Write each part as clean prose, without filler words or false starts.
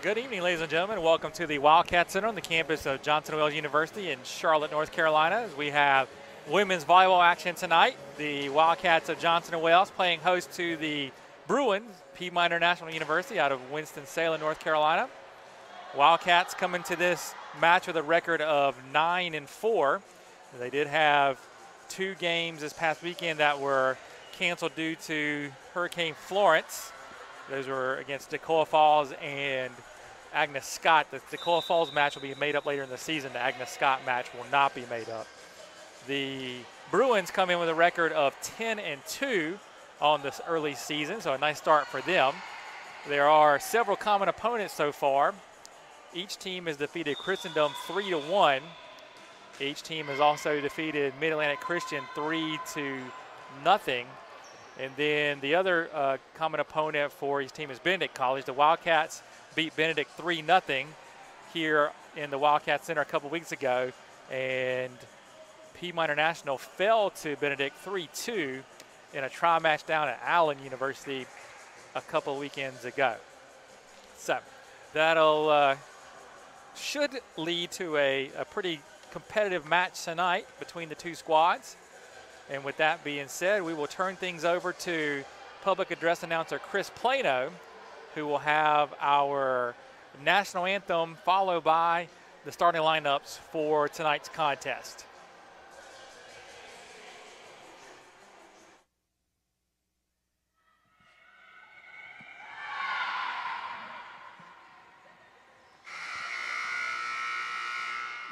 Good evening, ladies and gentlemen. Welcome to the Wildcat Center on the campus of Johnson & Wales University in Charlotte, North Carolina. As we have women's volleyball action tonight. The Wildcats of Johnson & Wales playing host to the Bruins, Piedmont International University out of Winston-Salem, North Carolina. Wildcats coming to this match with a record of 9-4. They did have two games this past weekend that were canceled due to Hurricane Florence. Those were against Toccoa Falls and Agnes Scott. The Toccoa Falls match will be made up later in the season. The Agnes Scott match will not be made up. The Bruins come in with a record of 10-2 on this early season, so a nice start for them. There are several common opponents so far. Each team has defeated Christendom 3-1. Each team has also defeated Mid-Atlantic Christian 3-0. And then the other common opponent for each team is Benedict College. The Wildcats beat Benedict 3-0 here in the Wildcat Center a couple weeks ago. And Piedmont International fell to Benedict 3-2 in a tri-match down at Allen University a couple weekends ago. So that'll should lead to a pretty competitive match tonight between the two squads. And with that being said, we will turn things over to public address announcer Chris Plano, who will have our national anthem followed by the starting lineups for tonight's contest.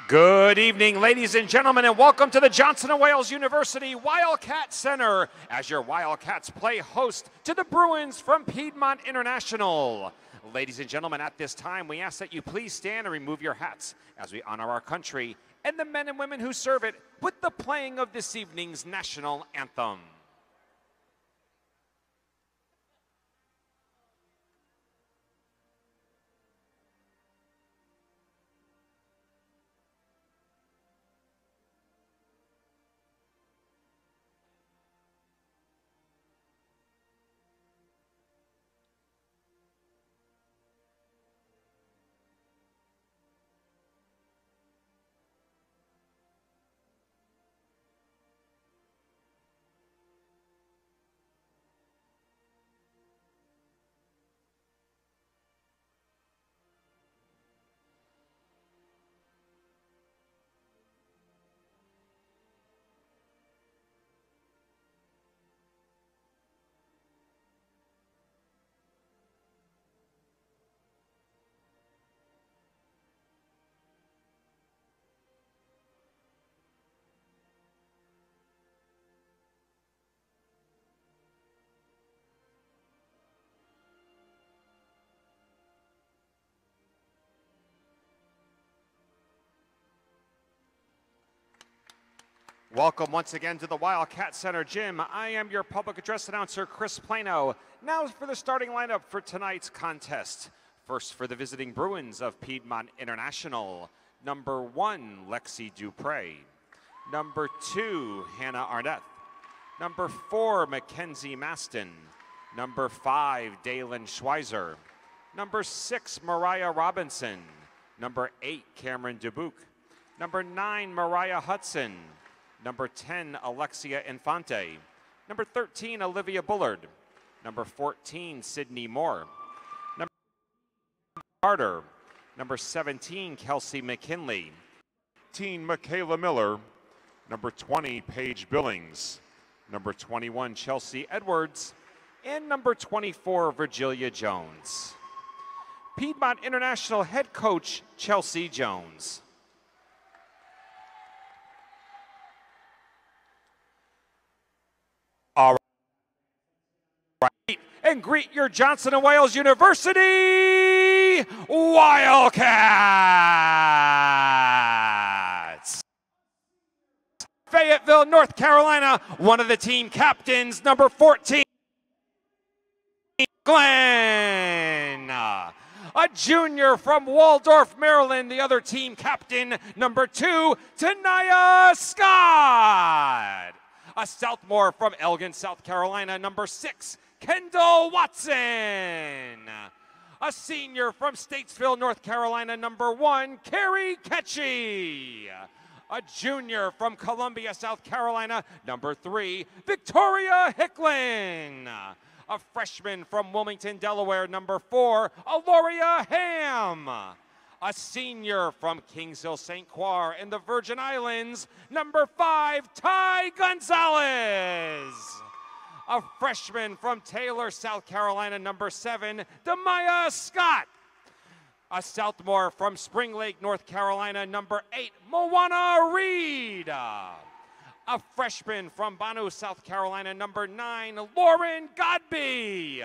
Good evening, ladies and gentlemen, and welcome to the Johnson & Wales University Wildcat Center as your Wildcats play host to the Bruins from Piedmont International. Ladies and gentlemen, at this time, we ask that you please stand and remove your hats as we honor our country and the men and women who serve it with the playing of this evening's national anthem. Welcome once again to the Wildcat Center Gym. I am your public address announcer, Chris Plano. Now for the starting lineup for tonight's contest. First for the visiting Bruins of Piedmont International. Number 1, Lexi Dupre. Number 2, Hannah Arnett. Number 4, Mackenzie Maston. Number 5, Dalen Schweizer. Number 6, Mariah Robinson. Number 8, Cameron Dubuque. Number 9, Mariah Hudson. Number 10, Alexia Infante. Number 13, Olivia Bullard. Number 14, Sydney Moore. Number Carter. Number 17, Kelsey McKinley. 18, Michaela Miller. Number 20, Paige Billings. Number 21, Chelsea Edwards. And number 24, Virgilia Jones. Piedmont International head coach, Chelsea Jones. All right, and greet your Johnson & Wales University Wildcats. Fayetteville, North Carolina, one of the team captains, number 14, Glenn. A junior from Waldorf, Maryland, the other team captain, number 2, Tanaya Scott. A sophomore from Elgin, South Carolina, number 6, Kendall Watson. A senior from Statesville, North Carolina, number 1, Carrie Ketchy. A junior from Columbia, South Carolina, number 3, Victoria Hickling. A freshman from Wilmington, Delaware, number 4, Aloria Ham. A senior from Kings Hill, St. Croix in the Virgin Islands, number 5, Ty Gonzalez. A freshman from Taylor, South Carolina, number 7, Demaya Scott. A sophomore from Spring Lake, North Carolina, number 8, Moana Reed. A freshman from Banu, South Carolina, number 9, Lauren Godby.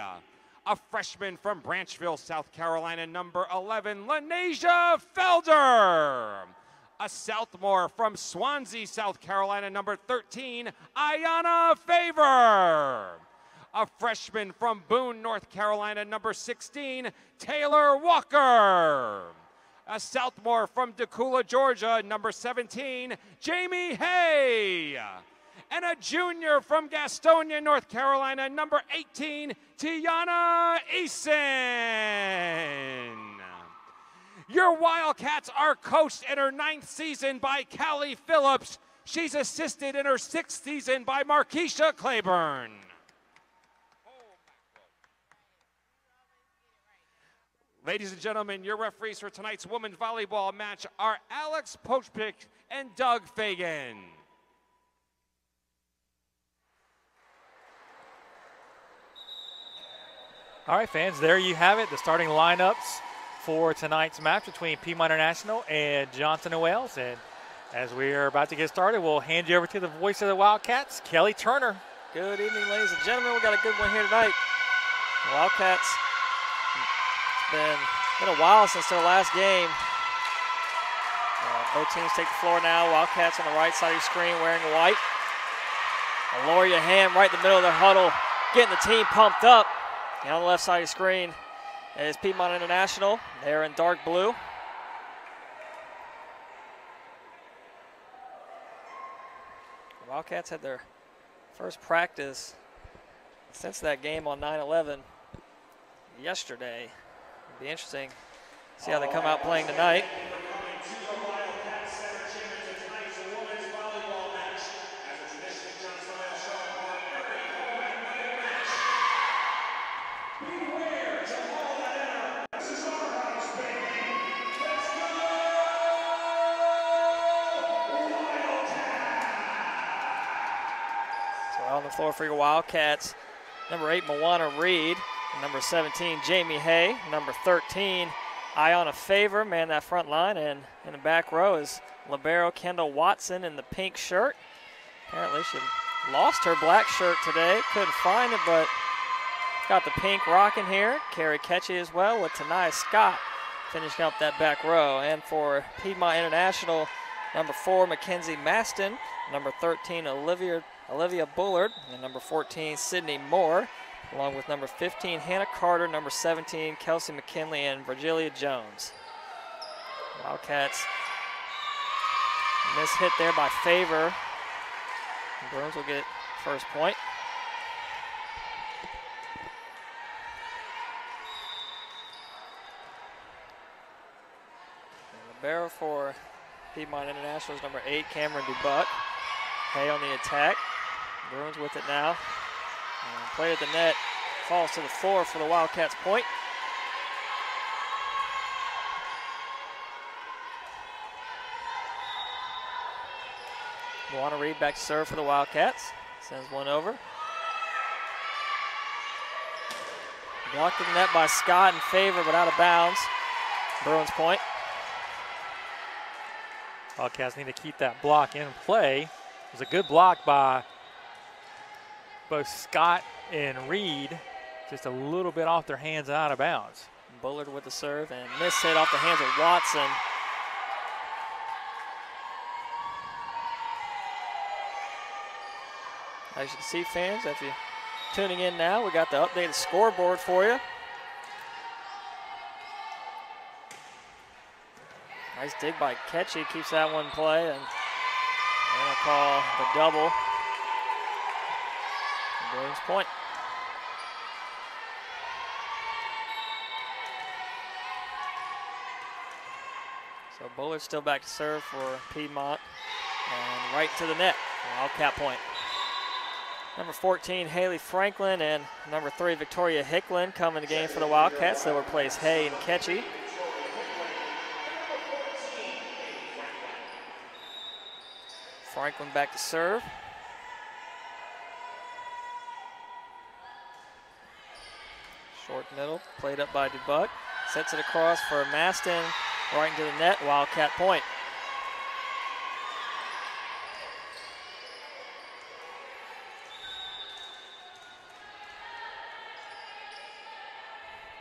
A freshman from Branchville, South Carolina, number 11, Lanasia Felder. A sophomore from Swansea, South Carolina, number 13, Ayana Favor. A freshman from Boone, North Carolina, number 16, Taylor Walker. A sophomore from Decula, Georgia, number 17, Jamie Hay. And a junior from Gastonia, North Carolina, number 18, Tiana Eason. Your Wildcats are coached in her 9th season by Callie Phillips. She's assisted in her 6th season by Markeisha Claiborne. Ladies and gentlemen, your referees for tonight's women's volleyball match are Alex Pochpick and Doug Fagan. All right, fans, there you have it, the starting lineups for tonight's match between Piedmont International and Johnson & Wales. And as we are about to get started, we'll hand you over to the voice of the Wildcats, Kelly Turner. Good evening, ladies and gentlemen. We got a good one here tonight. The Wildcats, it's been a while since their last game. Both teams take the floor now. Wildcats on the right side of your screen wearing white. Aloria Ham right in the middle of their huddle, getting the team pumped up. And on the left side of your screen is Piedmont International. They're in dark blue. The Wildcats had their first practice since that game on 9/11 yesterday. It'll be interesting to see how they come out playing tonight. On the floor for your Wildcats, number 8, Moana Reed, number 17, Jamie Hay, number 13, Ayana Favor, man that front line, and in the back row is libero Kendall Watson in the pink shirt. Apparently she lost her black shirt today, couldn't find it, but got the pink rocking here. Carrie Ketchy as well with Tanai Scott finishing up that back row. And for Piedmont International, number 4, Mackenzie Maston, number 13, Olivia Bullard, and number 14, Sydney Moore, along with number 15, Hannah Carter, number 17, Kelsey McKinley, and Virgilia Jones. Wildcats miss hit there by Favor. Bruins will get first point. And the barrel for Piedmont International is number 8, Cameron Dubuck. Hay on the attack. Bruins with it now. And play at the net. Falls to the floor for the Wildcats point. Moana Reed back to serve for the Wildcats. Sends one over. Blocked in the net by Scott in Favor, but out of bounds. Bruins point. Wildcats need to keep that block in play. It was a good block by both Scott and Reed, just a little bit off their hands and out of bounds. Bullard with the serve and miss hit off the hands of Watson. As you can see, fans, if you're tuning in now, we got the updated scoreboard for you. Nice dig by Ketchy, keeps that one in play, and they're going to call the double. Bruins point. So Bullard still back to serve for Piedmont. And right to the net. Wildcat point. Number 14, Haley Franklin, and number 3, Victoria Hicklin come in the game for the Wildcats. They'll replace Hay and Ketchy. Franklin back to serve. Short middle, played up by Dubuck. Sets it across for Maston, right into the net, Wildcat point.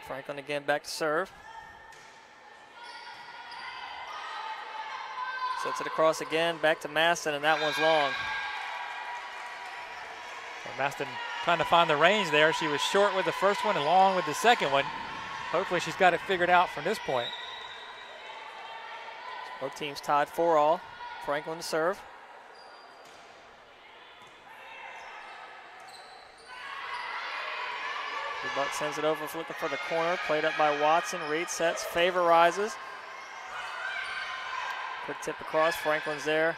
Franklin again back to serve. Sets it across again, back to Maston, and that one's long. Well, Maston trying to find the range there. She was short with the first one and long with the second one. Hopefully she's got it figured out from this point. Both teams tied 4-all. Franklin to serve. Dubuck sends it over, looking for the corner. Played up by Watson. Reed sets, favor rises. Quick tip across, Franklin's there.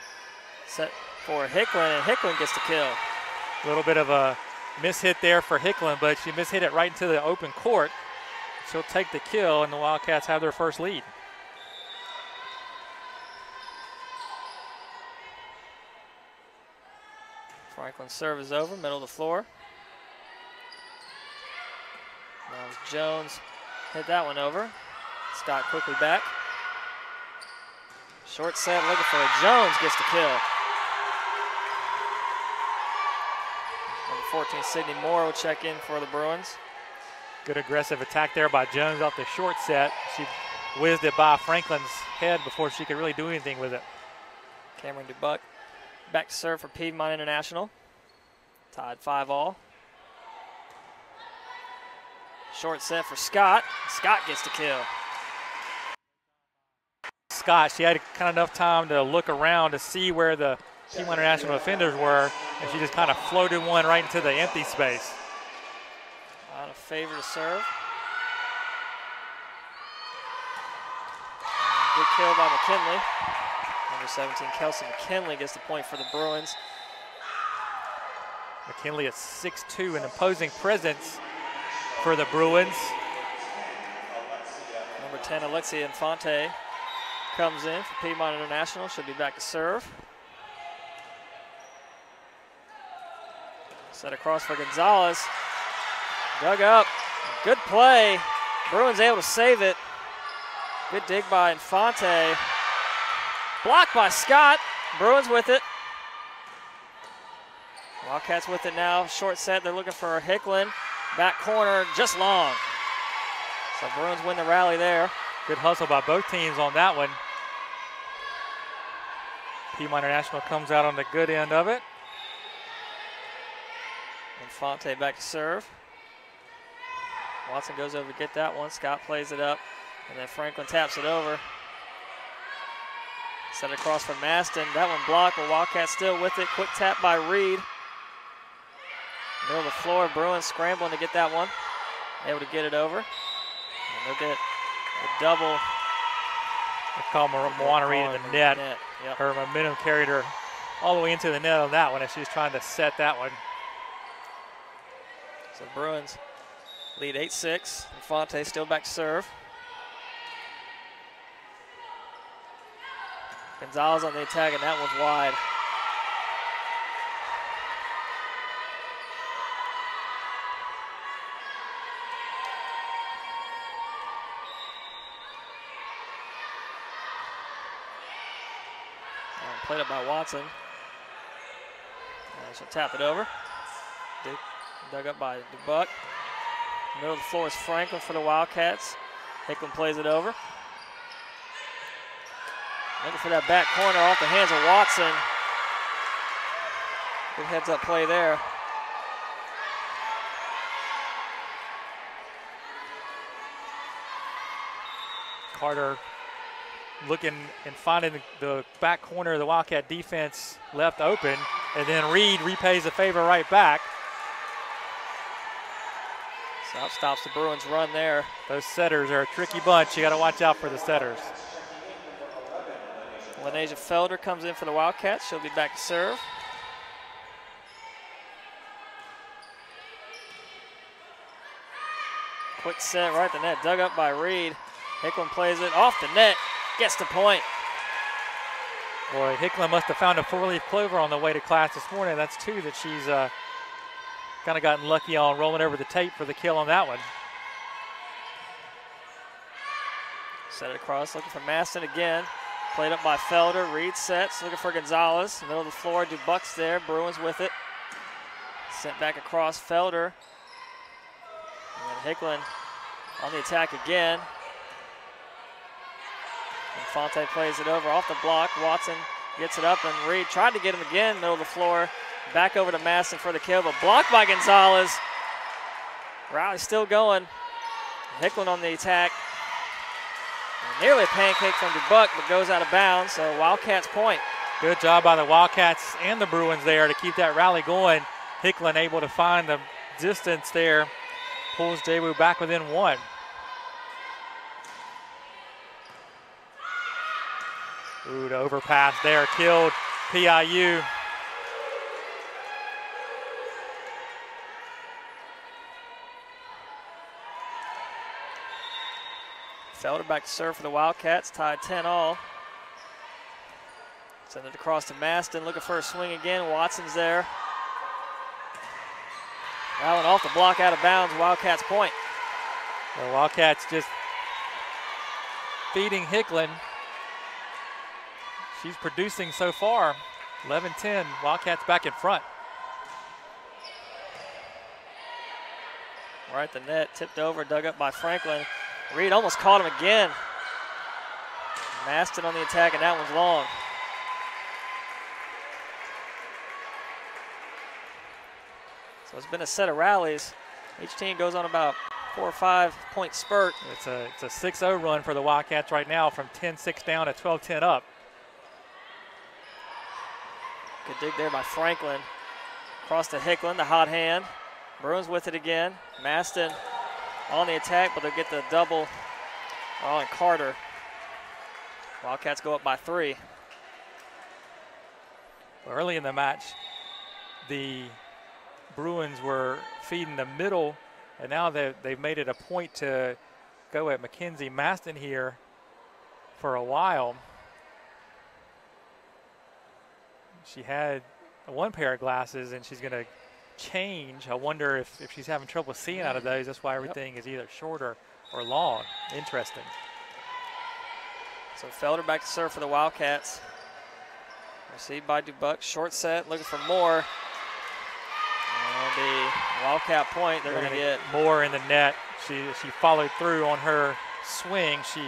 Set for Hicklin, and Hicklin gets the kill. A little bit of a mishit there for Hicklin, but she mishit it right into the open court. She'll take the kill, and the Wildcats have their first lead. Franklin's serve is over, middle of the floor. Now Jones hit that one over. Scott quickly back. Short set, looking for it. Jones gets the kill. Number 14, Sydney Moore will check in for the Bruins. Good aggressive attack there by Jones off the short set. She whizzed it by Franklin's head before she could really do anything with it. Cameron Dubuck back to serve for Piedmont International. Tied 5-all. Short set for Scott. Scott gets the kill. Scott, she had kind of enough time to look around to see where the Piedmont International defenders were, and she just kind of floated one right into the empty space. On a favor to serve. Good kill by McKinley. Number 17, Kelsey McKinley gets the point for the Bruins. McKinley at 6'2", an imposing presence for the Bruins. Number 10, Alexia Infante comes in for Piedmont International. Should be back to serve. Set across for Gonzalez. Dug up. Good play. Bruins able to save it. Good dig by Infante. Blocked by Scott. Bruins with it. Wildcats with it now. Short set. They're looking for Hicklin. Back corner, just long. So Bruins win the rally there. Good hustle by both teams on that one. Piedmont International comes out on the good end of it. Infante back to serve. Watson goes over to get that one. Scott plays it up, and then Franklin taps it over. Set it across for Maston. That one blocked, but Wildcats still with it. Quick tap by Reed. Middle of the floor, Bruins scrambling to get that one. Able to get it over. And they'll get a double. They call Moana Reed in the net. Yep. Her momentum carried her all the way into the net on that one as she was trying to set that one. So Bruins lead 8-6. Infante still back to serve. Gonzalez on the attack, and that one's wide. Played up by Watson. And she'll tap it over. Dug up by Dubuck. Middle of the floor is Franklin for the Wildcats. Hicklin plays it over. Looking for that back corner off the hands of Watson. Good heads-up play there. Carter looking and finding the back corner of the Wildcat defense left open, and then Reed repays the favor right back. So that stops the Bruins run there. Those setters are a tricky bunch. You got to watch out for the setters. Lanesia Felder comes in for the Wildcats. She'll be back to serve. Quick set right at the net, dug up by Reed. Hicklin plays it off the net, gets the point. Boy, Hicklin must have found a four-leaf clover on the way to class this morning. That's two that she's kind of gotten lucky on, rolling over the tape for the kill on that one. Set it across, looking for Maston again. Played up by Felder. Reed sets, looking for Gonzalez. Middle of the floor, Dubuck's there. Bruins with it. Sent back across Felder. And then Hicklin on the attack again. Infante plays it over off the block. Watson gets it up, and Reed tried to get him again, middle of the floor. Back over to Maston for the kill, but blocked by Gonzalez. Rally still going. Hicklin on the attack. And nearly a pancake from Dubuck, but goes out of bounds, so Wildcats point. Good job by the Wildcats and the Bruins there to keep that rally going. Hicklin able to find the distance there. Pulls Daewoo back within one. Ooh, the overpass there killed PIU. Felder back to serve for the Wildcats, tied 10-all. Send it across to Maston, looking for a swing again. Watson's there. That one off the block, out of bounds. Wildcats point. The Wildcats just feeding Hicklin. She's producing so far. 11-10, Wildcats back in front. Right at the net, tipped over, dug up by Franklin. Reed almost caught him again. Maston on the attack, and that one's long. So it's been a set of rallies. Each team goes on about 4 or 5 point spurt. It's a 6-0 run for the Wildcats right now, from 10-6 down to 12-10 up. Good dig there by Franklin. Across to Hicklin, the hot hand. Bruins with it again. Maston on the attack, but they'll get the double on Carter. Wildcats go up by 3. Early in the match, the Bruins were feeding the middle, and now they've made it a point to go at Mackenzie Maston here for a while. She had one pair of glasses, and she's going to change. I wonder if she's having trouble seeing out of those. That's why everything is either shorter or long. Interesting. So Felder back to serve for the Wildcats. Received by Dubuck. Short set, looking for more. And the Wildcat point, they're going to get more in the net. She followed through on her swing. She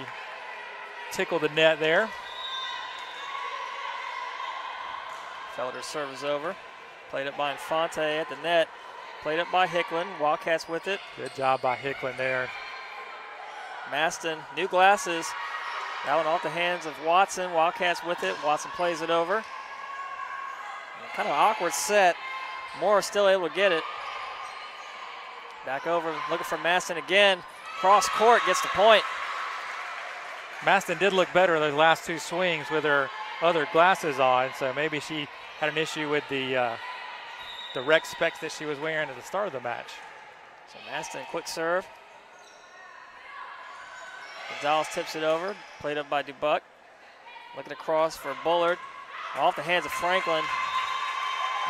tickled the net there. Felder's serve is over. Played up by Infante at the net. Played up by Hicklin. Wildcats with it. Good job by Hicklin there. Maston, new glasses. That one off the hands of Watson. Wildcats with it. Watson plays it over. Kind of awkward set. Moore still able to get it. Back over, looking for Maston again. Cross court, gets the point. Maston did look better in those last 2 swings with her other glasses on, so maybe she had an issue with the rec specs that she was wearing at the start of the match. So Maston, quick serve. Gonzalez tips it over, played up by Dubuck. Looking across for Bullard. Off the hands of Franklin.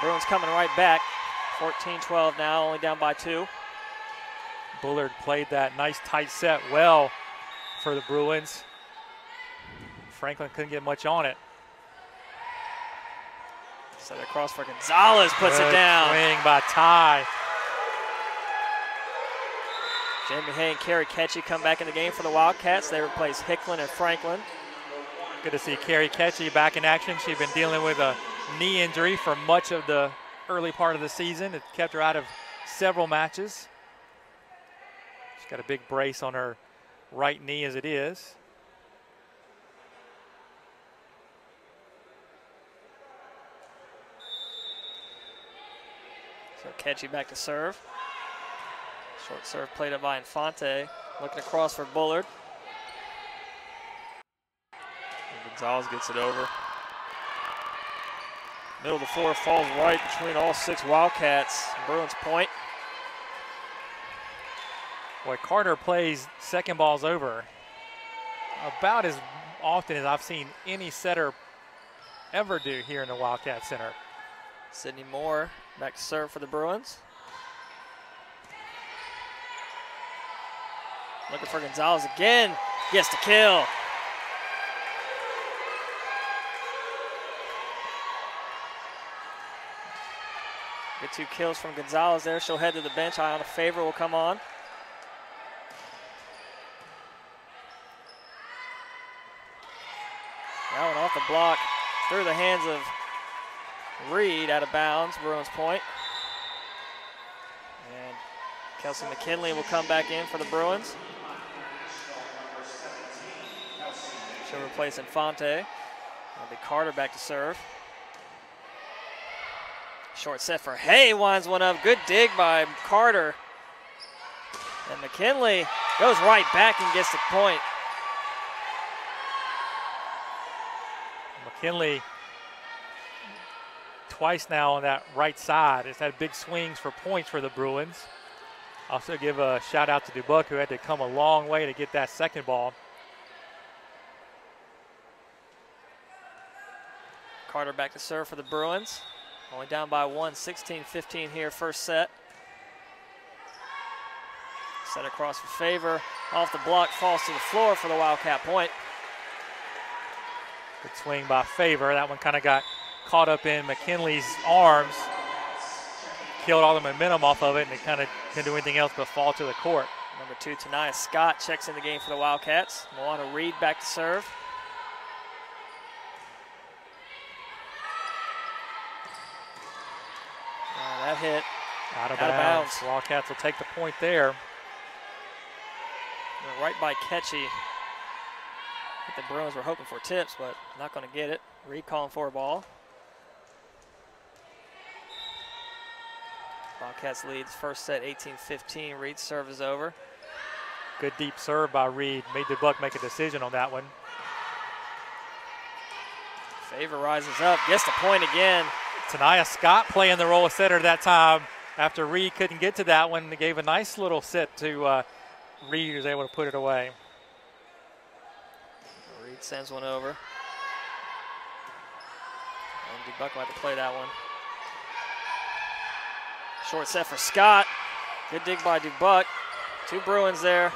Bruins coming right back. 14-12 now, only down by 2. Bullard played that nice tight set well for the Bruins. Franklin couldn't get much on it. Set it across for Gonzalez, puts Good it down. swing by Ty. Jamie Hay and Carrie Ketchy come back in the game for the Wildcats. They replace Hicklin and Franklin. Good to see Carrie Ketchy back in action. She's been dealing with a knee injury for much of the early part of the season. It kept her out of several matches. She's got a big brace on her right knee as it is. So Ketchy back to serve. Short serve played up by Infante. Looking across for Bullard. Gonzalez gets it over. Middle of the floor falls right between all 6 Wildcats. Bruins point. Boy, Carter plays second balls over about as often as I've seen any setter ever do here in the Wildcat Center. Sydney Moore back to serve for the Bruins. Looking for Gonzalez again. Gets the kill. Get 2 kills from Gonzalez there. She'll head to the bench. Iona Favor will come on. That one off the block through the hands of Reed, out of bounds. Bruins point. And Kelsey McKinley will come back in for the Bruins. She'll replace Infante. It'll be Carter back to serve. Short set for Hay, winds one up. Good dig by Carter. And McKinley goes right back and gets the point. McKinley twice now on that right side has had big swings for points for the Bruins. Also give a shout out to Dubuque, who had to come a long way to get that second ball. Carter back to serve for the Bruins. Only down by 1, 16-15 here, first set. Set across for Favor. Off the block, falls to the floor for the Wildcat point. Good swing by Favor. That one kind of got caught up in McKinley's arms. Killed all the momentum off of it, and it kind of didn't do anything else but fall to the court. Number 2, Tanaya Scott checks in the game for the Wildcats. Moana Reed back to serve. That hit out of bounds. Wildcats will take the point there. Went right by Ketchy. I think the Bruins were hoping for tips, but not going to get it. Reed calling for a ball. Wildcats leads first set 18-15. Reed's serve is over. Good deep serve by Reed. Made Dubuque make a decision on that one. Favor rises up, gets the point again. Tanaya Scott playing the role of setter that time after Reed couldn't get to that one. They gave a nice little set to Reed, who was able to put it away. Reed sends one over. And Dubuque might have to play that one. Short set for Scott. Good dig by Dubuque. 2 Bruins there.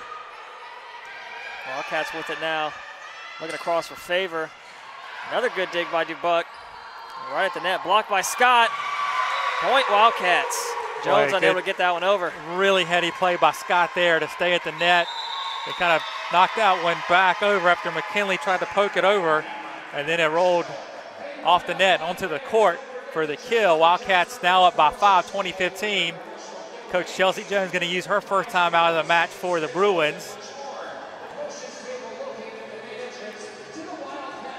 Wildcats with it now. Looking across for Favor. Another good dig by Dubuque. Right at the net, blocked by Scott. Point Wildcats. Jones unable to get that one over. Really heady play by Scott there to stay at the net. They kind of knocked that one back over after McKinley tried to poke it over, and then it rolled off the net onto the court for the kill. Wildcats now up by 5, 20-15. Coach Chelsea Jones going to use her first time out of the match for the Bruins.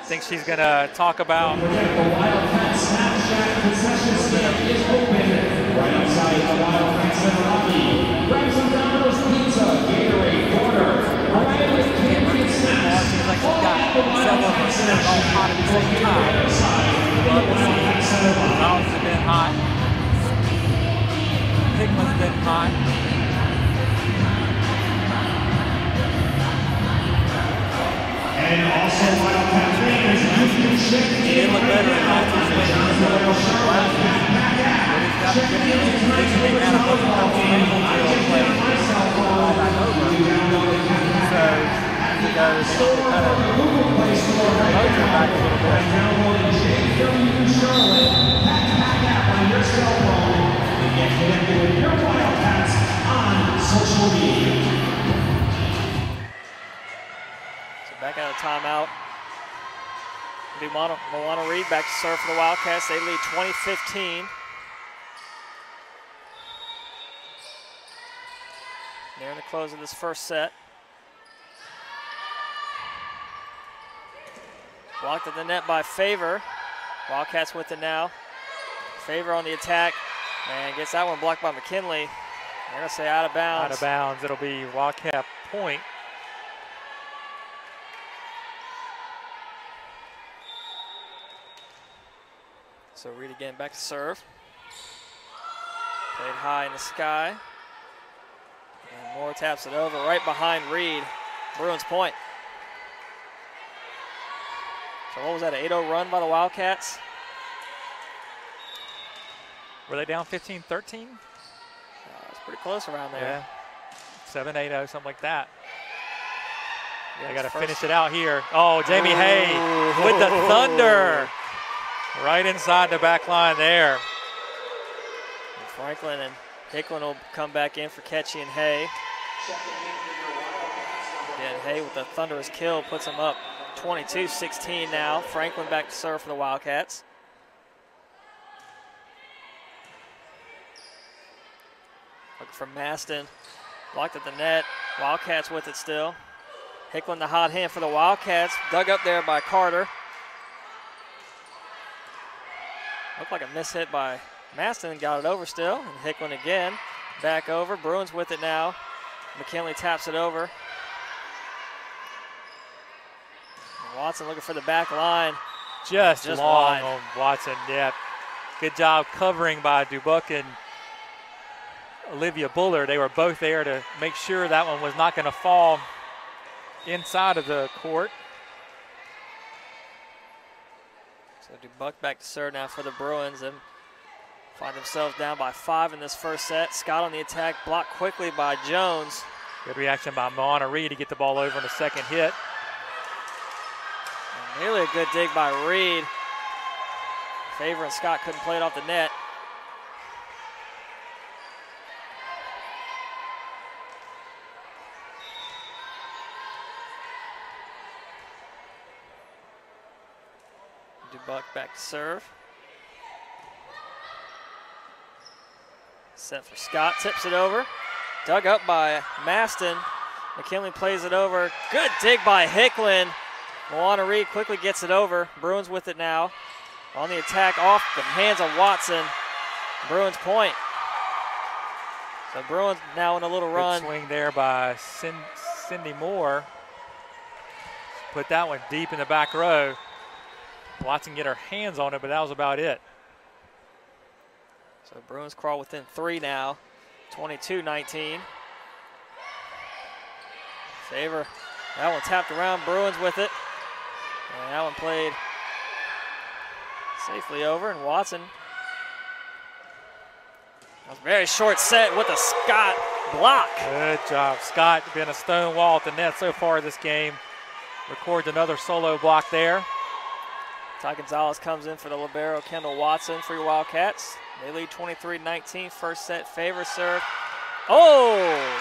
I think she's going to talk about Rollins has been hot. Hickman's been hot. And also Wildcat fans, He didn't look better in last year's game. But he's got good conditioning and a bunch of play all back over. So he goes to kind of motor back a little bit. on your cell phone and get connected with your Wildcats on social media. Back out of timeout. Moana Reed back to serve for the Wildcats. They lead 20-15. Nearing the close of this first set. Blocked at the net by Favor. Wildcats with it now. Favor on the attack. And gets that one blocked by McKinley. They're going to say out of bounds. Out of bounds. It'll be Wildcat point. So Reed again back to serve. Played high in the sky. And Moore taps it over right behind Reed. Bruins point. So what was that, an 8-0 run by the Wildcats? Were they down 15-13? It's pretty close around there. Yeah. 7-8-0, something like that. Yeah, They got to finish it out here. Oh, Jamie Hay with the thunder. Right inside the back line there. And Franklin and Hicklin will come back in for Ketchie and Hay. Again, Hay with the thunderous kill puts him up 22-16 now. Franklin back to serve for the Wildcats. Looking for Maston. Blocked at the net. Wildcats with it still. Hicklin the hot hand for the Wildcats. Dug up there by Carter. Looked like a miss hit by Maston and got it over still. And Hicklin again. Back over. Bruins with it now. McKinley taps it over. And Watson looking for the back line. Just long wide. on Watson. Yeah. Good job covering by Dubuck and Olivia Buller. They were both there to make sure that one was not going to fall inside of the court. So Dubuck back to serve now for the Bruins and find themselves down by 5 in this first set. Scott on the attack, blocked quickly by Jones. Good reaction by Moana Reed to get the ball over in the second hit. And nearly a good dig by Reed. Favor and Scott couldn't play it off the net. Dubuck back to serve. Set for Scott, tips it over. Dug up by Maston. McKinley plays it over. Good dig by Hicklin. Moana Reed quickly gets it over. Bruins with it now. On the attack off the hands of Watson. Bruins point. So Bruins now in a little run. Good swing there by Cindy Moore. Put that one deep in the back row. Watson get her hands on it, but that was about it. So Bruins crawl within 3 now, 22-19. Favor, that one tapped around, Bruins with it. And that one played safely over, and Watson. That was a very short set with a Scott block. Good job. Scott been a stone wall at the net so far this game. Records another solo block there. Ty Gonzalez comes in for the libero, Kendall Watson for your Wildcats. They lead 23-19, first set, Favor serve. Oh,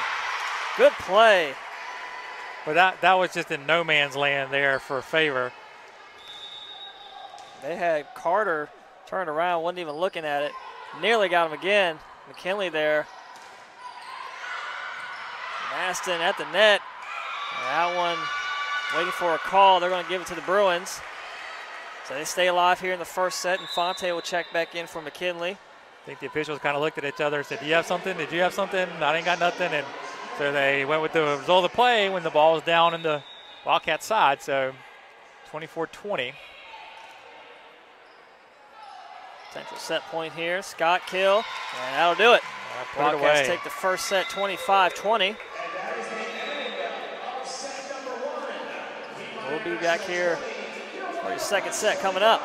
good play. But that was just in no man's land there for Favor. They had Carter turned around, wasn't even looking at it. Nearly got him again. McKinley there. Maston at the net. And that one waiting for a call. They're going to give it to the Bruins. So they stay alive here in the first set, and Fonte will check back in for McKinley. I think the officials kind of looked at each other and said, do you have something? Did you have something? I ain't got nothing. And so they went with the result of the play when the ball was down in the Wildcat side. So 24-20. Potential set point here. Scott kill, and that'll do it. Wildcats take the first set 25-20. We'll be back here for your second set coming up.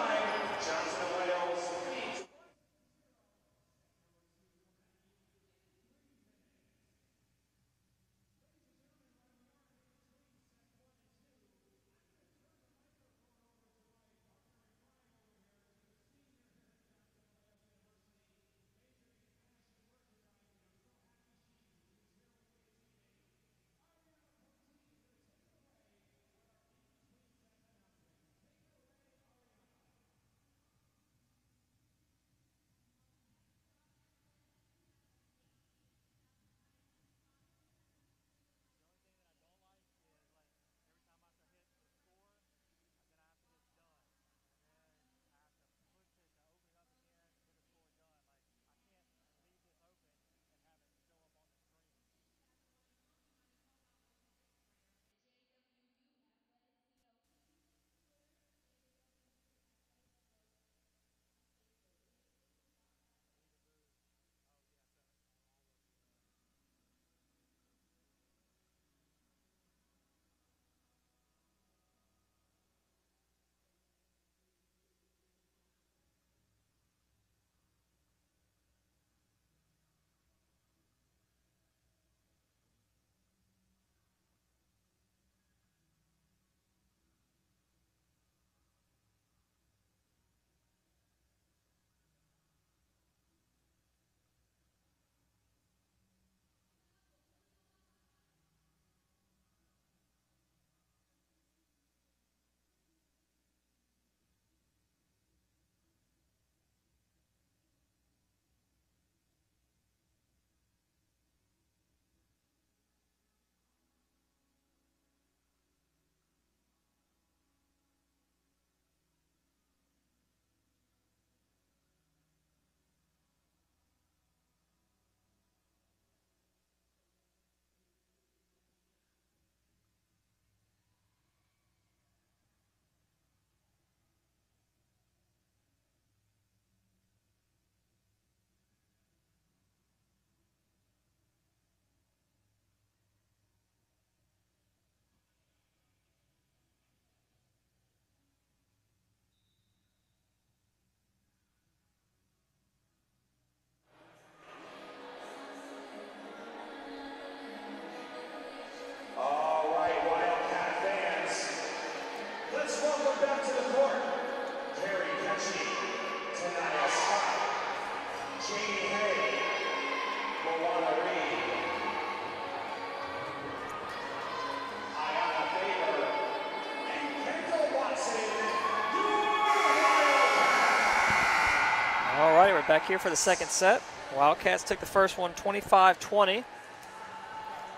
back here for the second set. Wildcats took the first one 25-20.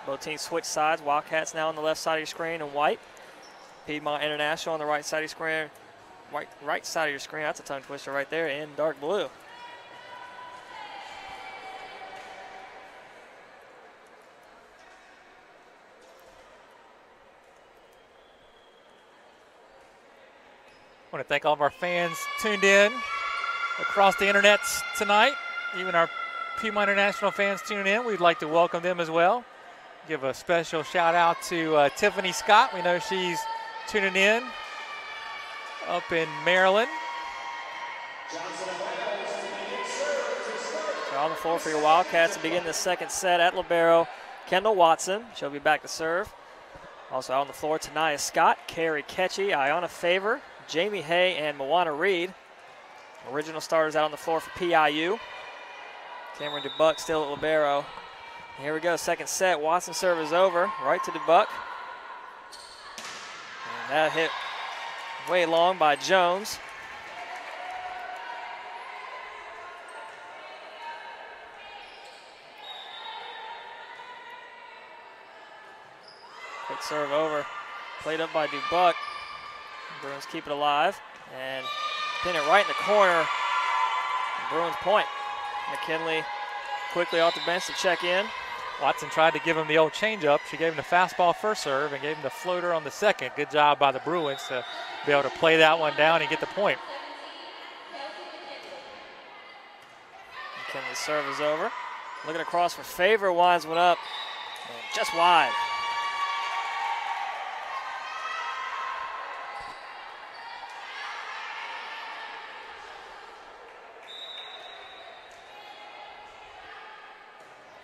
Both teams switch sides. Wildcats now on the left side of your screen in white. Piedmont International on the right side of your screen. Right side of your screen, that's a tongue twister right there, in dark blue. I want to thank all of our fans tuned in across the internet tonight. Even our Piedmont International fans tuning in, we'd like to welcome them as well. Give a special shout out to Tiffany Scott. We know she's tuning in up in Maryland. So on the floor for your Wildcats to begin the second set at libero, Kendall Watson. She'll be back to serve. Also out on the floor, Tanaya Scott, Carrie Ketchy, Iona Favor, Jamie Hay, and Moana Reed. Original starters out on the floor for PIU. Cameron DeBuck still at libero. Here we go, second set. Watson serve is over, right to DeBuck. And that hit way long by Jones. Quick serve over, played up by DeBuck. Bruins keep it alive and pin it right in the corner. Bruins point. McKinley quickly off the bench to check in. Watson tried to give him the old changeup. She gave him the fastball first serve and gave him the floater on the second. Good job by the Bruins to be able to play that one down and get the point. McKinley's serve is over. Looking across for Favor, winds one up, and just wide.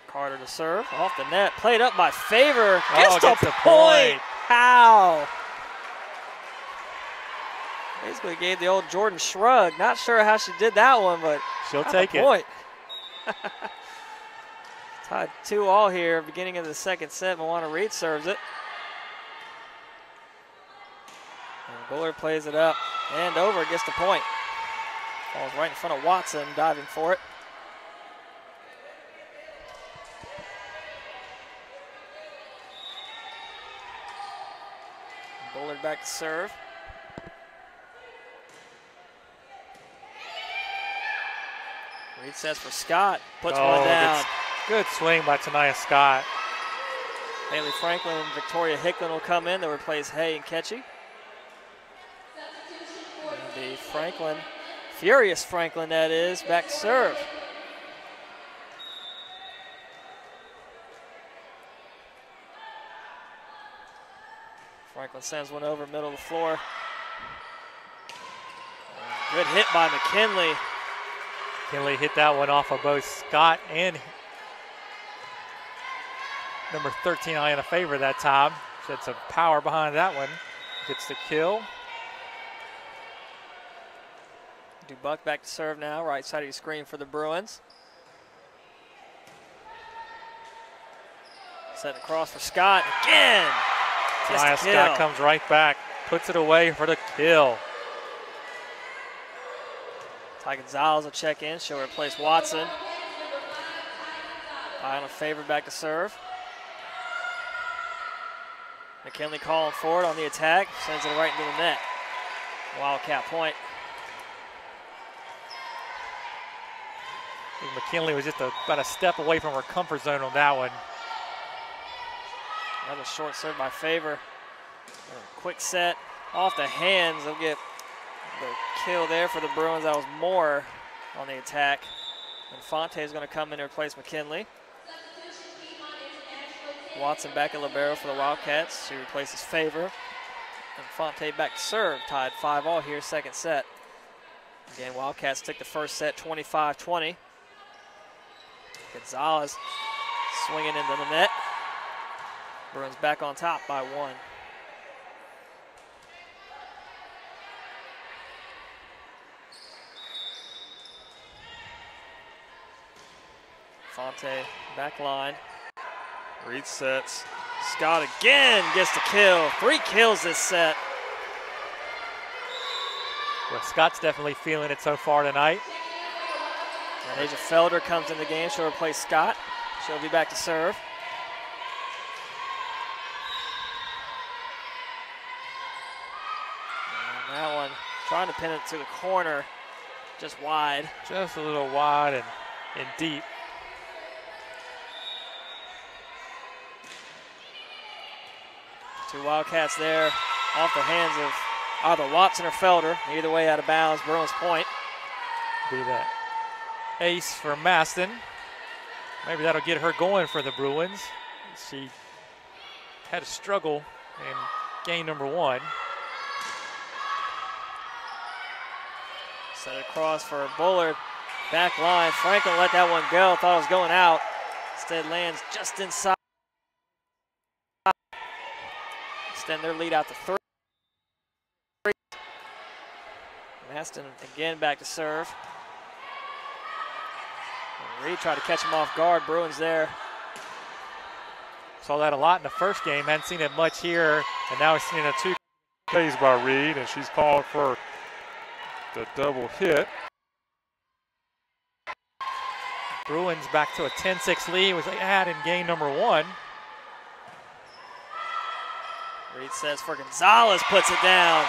Carter to serve, off the net, played up by Favor, gets the point. How? Basically gave the old Jordan shrug. Not sure how she did that one, but she'll take it. Point. Tied 2-all here, beginning of the second set. Moana Reed serves it. And Bullard plays it up and over, gets the point. Falls right in front of Watson, diving for it. Bullard back to serve. Reed sets for Scott, puts one down. Good swing by Tanaya Scott. Haley Franklin and Victoria Hicklin will come in. They'll replace Hay and Ketchy. And the Franklin, Furious Franklin that is, back to serve. Franklin sends one over middle of the floor. Good hit by McKinley. McKinley hit that one off of both Scott and number 13, Iona Favor that time. She had some power behind that one. Gets the kill. DeBuck back to serve now, right side of your screen for the Bruins. Setting across for Scott again. Tanaya Scott comes right back, puts it away for the kill. Ty Gonzalez will check in. She'll replace Watson. Iona Favor back to serve. McKinley calling for it on the attack. Sends it right into the net. Wildcat point. I think McKinley was just about a step away from her comfort zone on that one. Another short serve by Favor. Quick set off the hands. They'll get the kill there for the Bruins. That was Moore on the attack. And Fonte is going to come in to replace McKinley. Watson back at libero for the Wildcats. She replaces Favor. And Fonte back to serve. Tied 5-all here, second set. Again, Wildcats took the first set 25-20. Gonzalez swinging into the net. Bruins back on top by 1. Fonte back line. Reed sets. Scott again gets the kill. 3 kills this set. Well, Scott's definitely feeling it so far tonight. And Asia Felder comes in the game. She'll replace Scott. She'll be back to serve. And that one, trying to pin it to the corner, just wide. Just a little wide and deep. Two Wildcats there off the hands of either Watson or Felder. Either way out of bounds, Bruins point. Be that ace for Maston. Maybe that'll get her going for the Bruins. She had a struggle in game number 1. Set it across for Bullard. Back line. Franklin let that one go. Thought it was going out. Instead lands just inside. Extend their lead out to 3. Maston again back to serve. And Reed tried to catch him off guard. Bruins there. Saw that a lot in the first game. Hadn't seen it much here. And now we're seeing a 2 plays by Reed, and she's called for the double hit. Bruins back to a 10-6 lead, which they had in game number 1. Reed says for Gonzalez, puts it down.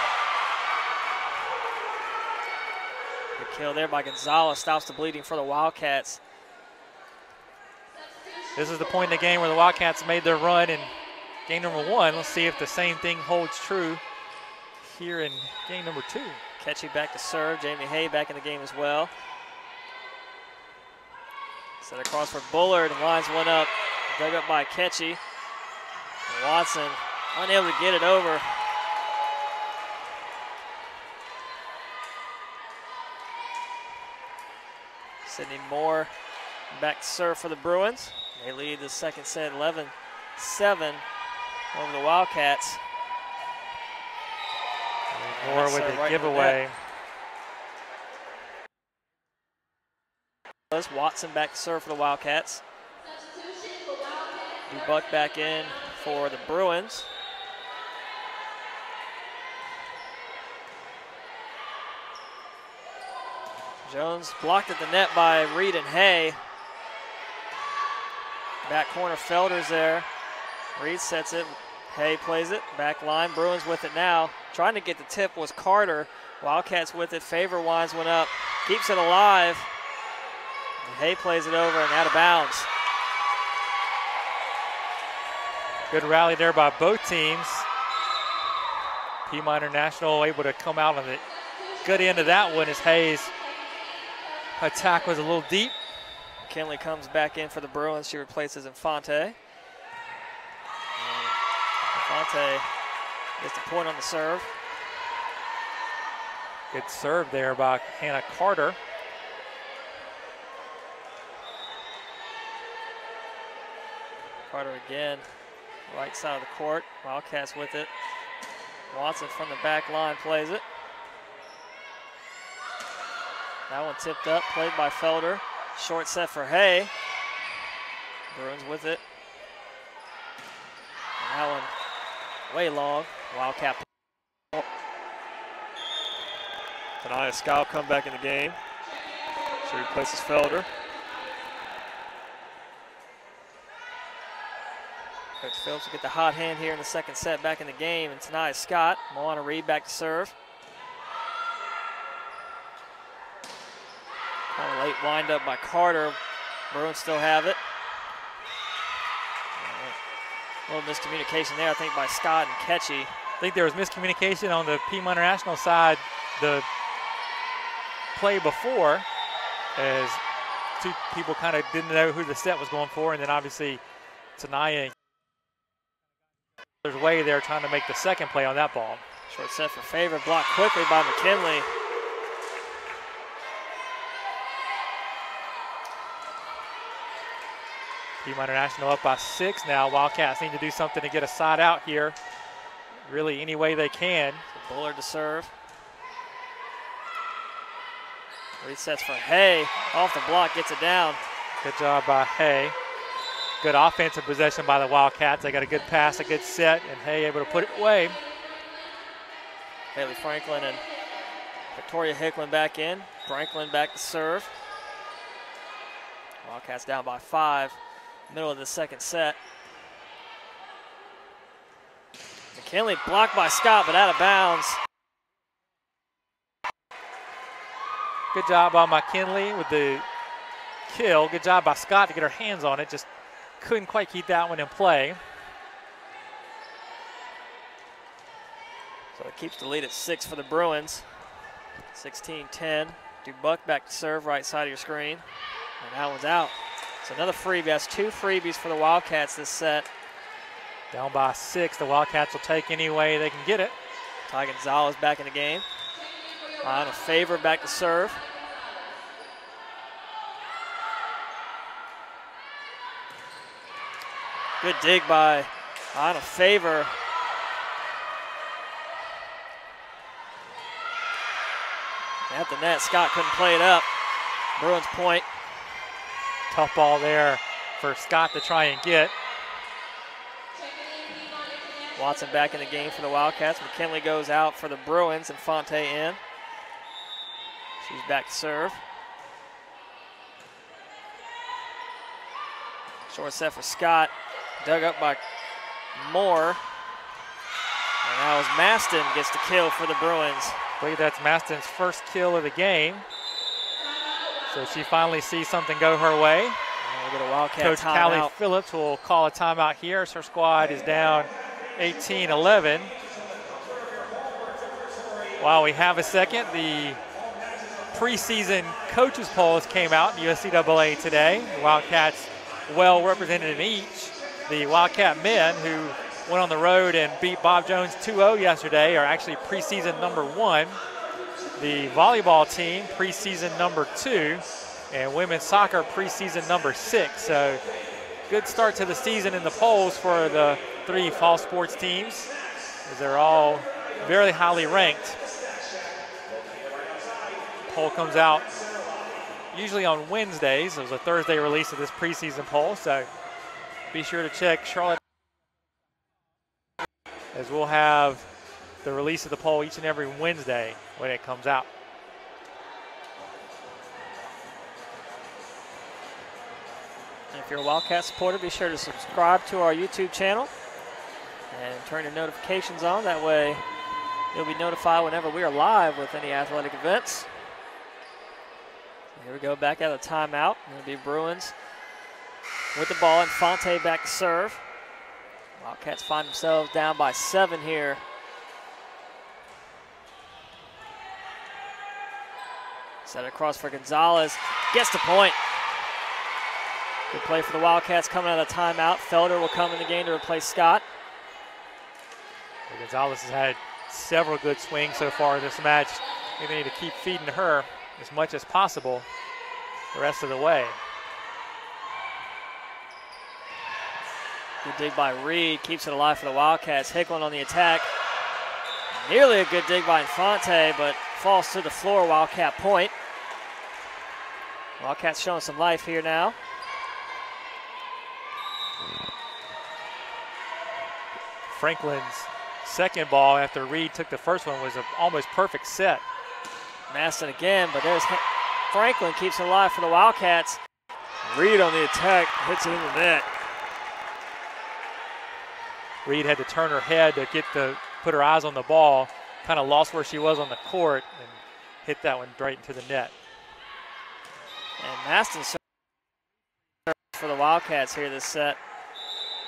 Good kill there by Gonzalez, stops the bleeding for the Wildcats. This is the point in the game where the Wildcats made their run in game number 1. Let's see if the same thing holds true here in game number 2. Ketchy back to serve. Jamie Hay back in the game as well. Set across for Bullard. Lines one up. Dug up by Ketchy. Watson unable to get it over. Sydney Moore back to serve for the Bruins. They lead the second set 11-7 over the Wildcats. Moore with the giveaway. Watson back to serve for the Wildcats. Buck back in for the Bruins. Jones blocked at the net by Reed and Hay. Back corner, Felder's there. Reed sets it. Hay plays it. Back line, Bruins with it now. Trying to get the tip was Carter. Wildcats with it. Favor winds one up. Keeps it alive. And Hay plays it over and out of bounds. Good rally there by both teams. Piedmont International able to come out on the good end of that one as Hayes' attack was a little deep. McKinley comes back in for the Bruins. She replaces Infante. Infante gets the point on the serve. Good serve there by Hannah Carter. Carter again, right side of the court. Wildcats with it. Watson from the back line plays it. That one tipped up, played by Felder. Short set for Hay. Bruins with it. And that one way long. Wildcat. Tania Scout come back in the game. She replaces Felder. Coach Phillips will get the hot hand here in the second set back in the game. And Tania Scott, Moana Reed back to serve. Kind of late wind up by Carter. Bruins still have it. A little miscommunication there, I think, by Scott and Ketchy. I think there was miscommunication on the Piedmont International side. The play before, as two people kind of didn't know who the set was going for, and then obviously Tania there's way there trying to make the second play on that ball. Short set for Favor, blocked quickly by McKinley. Piedmont International up by 6 now. Wildcats need to do something to get a side out here. Really any way they can. So Bullard to serve. Resets for Hay. Off the block, gets it down. Good job by Hay. Good offensive possession by the Wildcats. They got a good pass, a good set, and Hay able to put it away. Haley Franklin and Victoria Hicklin back in. Franklin back to serve. Wildcats down by 5, middle of the second set. McKinley blocked by Scott, but out of bounds. Good job by McKinley with the kill. Good job by Scott to get her hands on it. Just couldn't quite keep that one in play. So it keeps the lead at 6 for the Bruins. 16-10. Dubuck back to serve, right side of your screen. And that one's out. So another freebie. That's 2 freebies for the Wildcats this set. Down by 6. The Wildcats will take any way they can get it. Ty Gonzalez back in the game. On a favor back to serve. Good dig by on a favor. At the net, Scott couldn't play it up. Bruins point. Tough ball there for Scott to try and get. Watson back in the game for the Wildcats. McKinley goes out for the Bruins and Fonte in. She's back to serve. Short set for Scott. Dug up by Moore. And now as Maston gets the kill for the Bruins. I believe that's Maston's first kill of the game. So she finally sees something go her way. And we'll get a Wildcat Coach timeout. Callie Phillips will call a timeout here as her squad is down 18-11. While we have a second, the preseason coaches polls came out in USCAA today. The Wildcats well represented in each. The Wildcat men, who went on the road and beat Bob Jones 2-0 yesterday, are actually preseason number 1. The volleyball team, preseason number 2, and women's soccer, preseason number 6. So good start to the season in the polls for the 3 fall sports teams, as they're all very highly ranked. Poll comes out usually on Wednesdays. It was a Thursday release of this preseason poll, so be sure to check Charlotte, as we'll have the release of the poll each and every Wednesday when it comes out. And if you're a Wildcat supporter, be sure to subscribe to our YouTube channel and turn your notifications on. That way you'll be notified whenever we are live with any athletic events. Here we go, back out of timeout. It'll be Bruins with the ball, and Fonte back to serve. Wildcats find themselves down by 7 here. Set it across for Gonzalez. Gets the point. Good play for the Wildcats coming out of the timeout. Felder will come in the game to replace Scott. Well, Gonzalez has had several good swings so far in this match. They need to keep feeding her as much as possible the rest of the way. Good dig by Reed, keeps it alive for the Wildcats. Hicklin on the attack. Nearly a good dig by Infante, but falls to the floor. Wildcat point. Wildcats showing some life here now. Franklin's second ball after Reed took the first one was an almost perfect set. Maston again, but there's Franklin, keeps it alive for the Wildcats. Reed on the attack, hits it in the net. Reed had to turn her head to put her eyes on the ball, kind of lost where she was on the court, and hit that one right into the net. And Maston for the Wildcats here this set.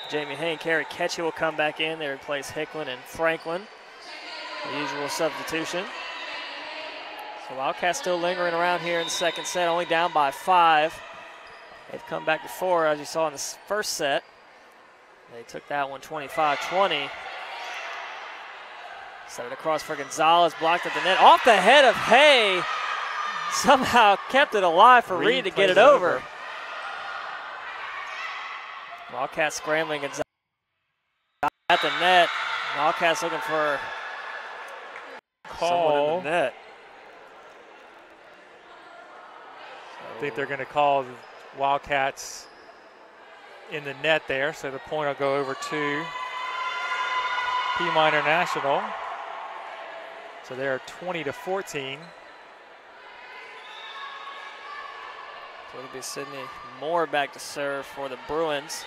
Jamie Hay and Carrie Ketchy will come back in. They replace Hicklin and Franklin. The usual substitution. So Wildcats still lingering around here in the second set, only down by 5. They've come back before, as you saw in the first set. They took that one 25-20. Set it across for Gonzalez, blocked at the net. Off the head of Hay. Somehow kept it alive for Reed to get it over. Wildcats scrambling, Gonzalez at the net. Wildcats looking for someone in the net. I think they're going to call the Wildcats in the net there, so the point will go over to Piedmont International. So they're 20-14. So it'll be Sydney Moore back to serve for the Bruins.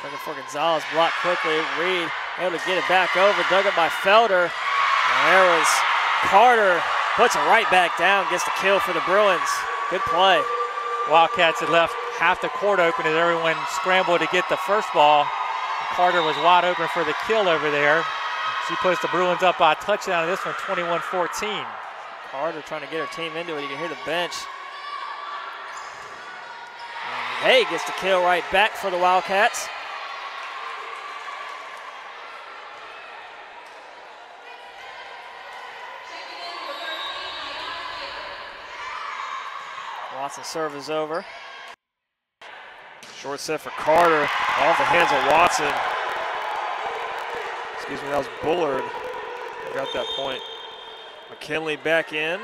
Looking for Gonzalez, blocked quickly. Reed able to get it back over, dug up by Felder. And there was Carter, puts it right back down, gets the kill for the Bruins. Good play. Wildcats had left half the court open as everyone scrambled to get the first ball. Carter was wide open for the kill over there. She puts the Bruins up by a touchdown in this one, 21-14. Carter trying to get her team into it. You can hear the bench. And Hay gets the kill right back for the Wildcats. Watson serve is over. Short set for Carter, off the hands of Watson. Excuse me, that was Bullard. Got that point. McKinley back in.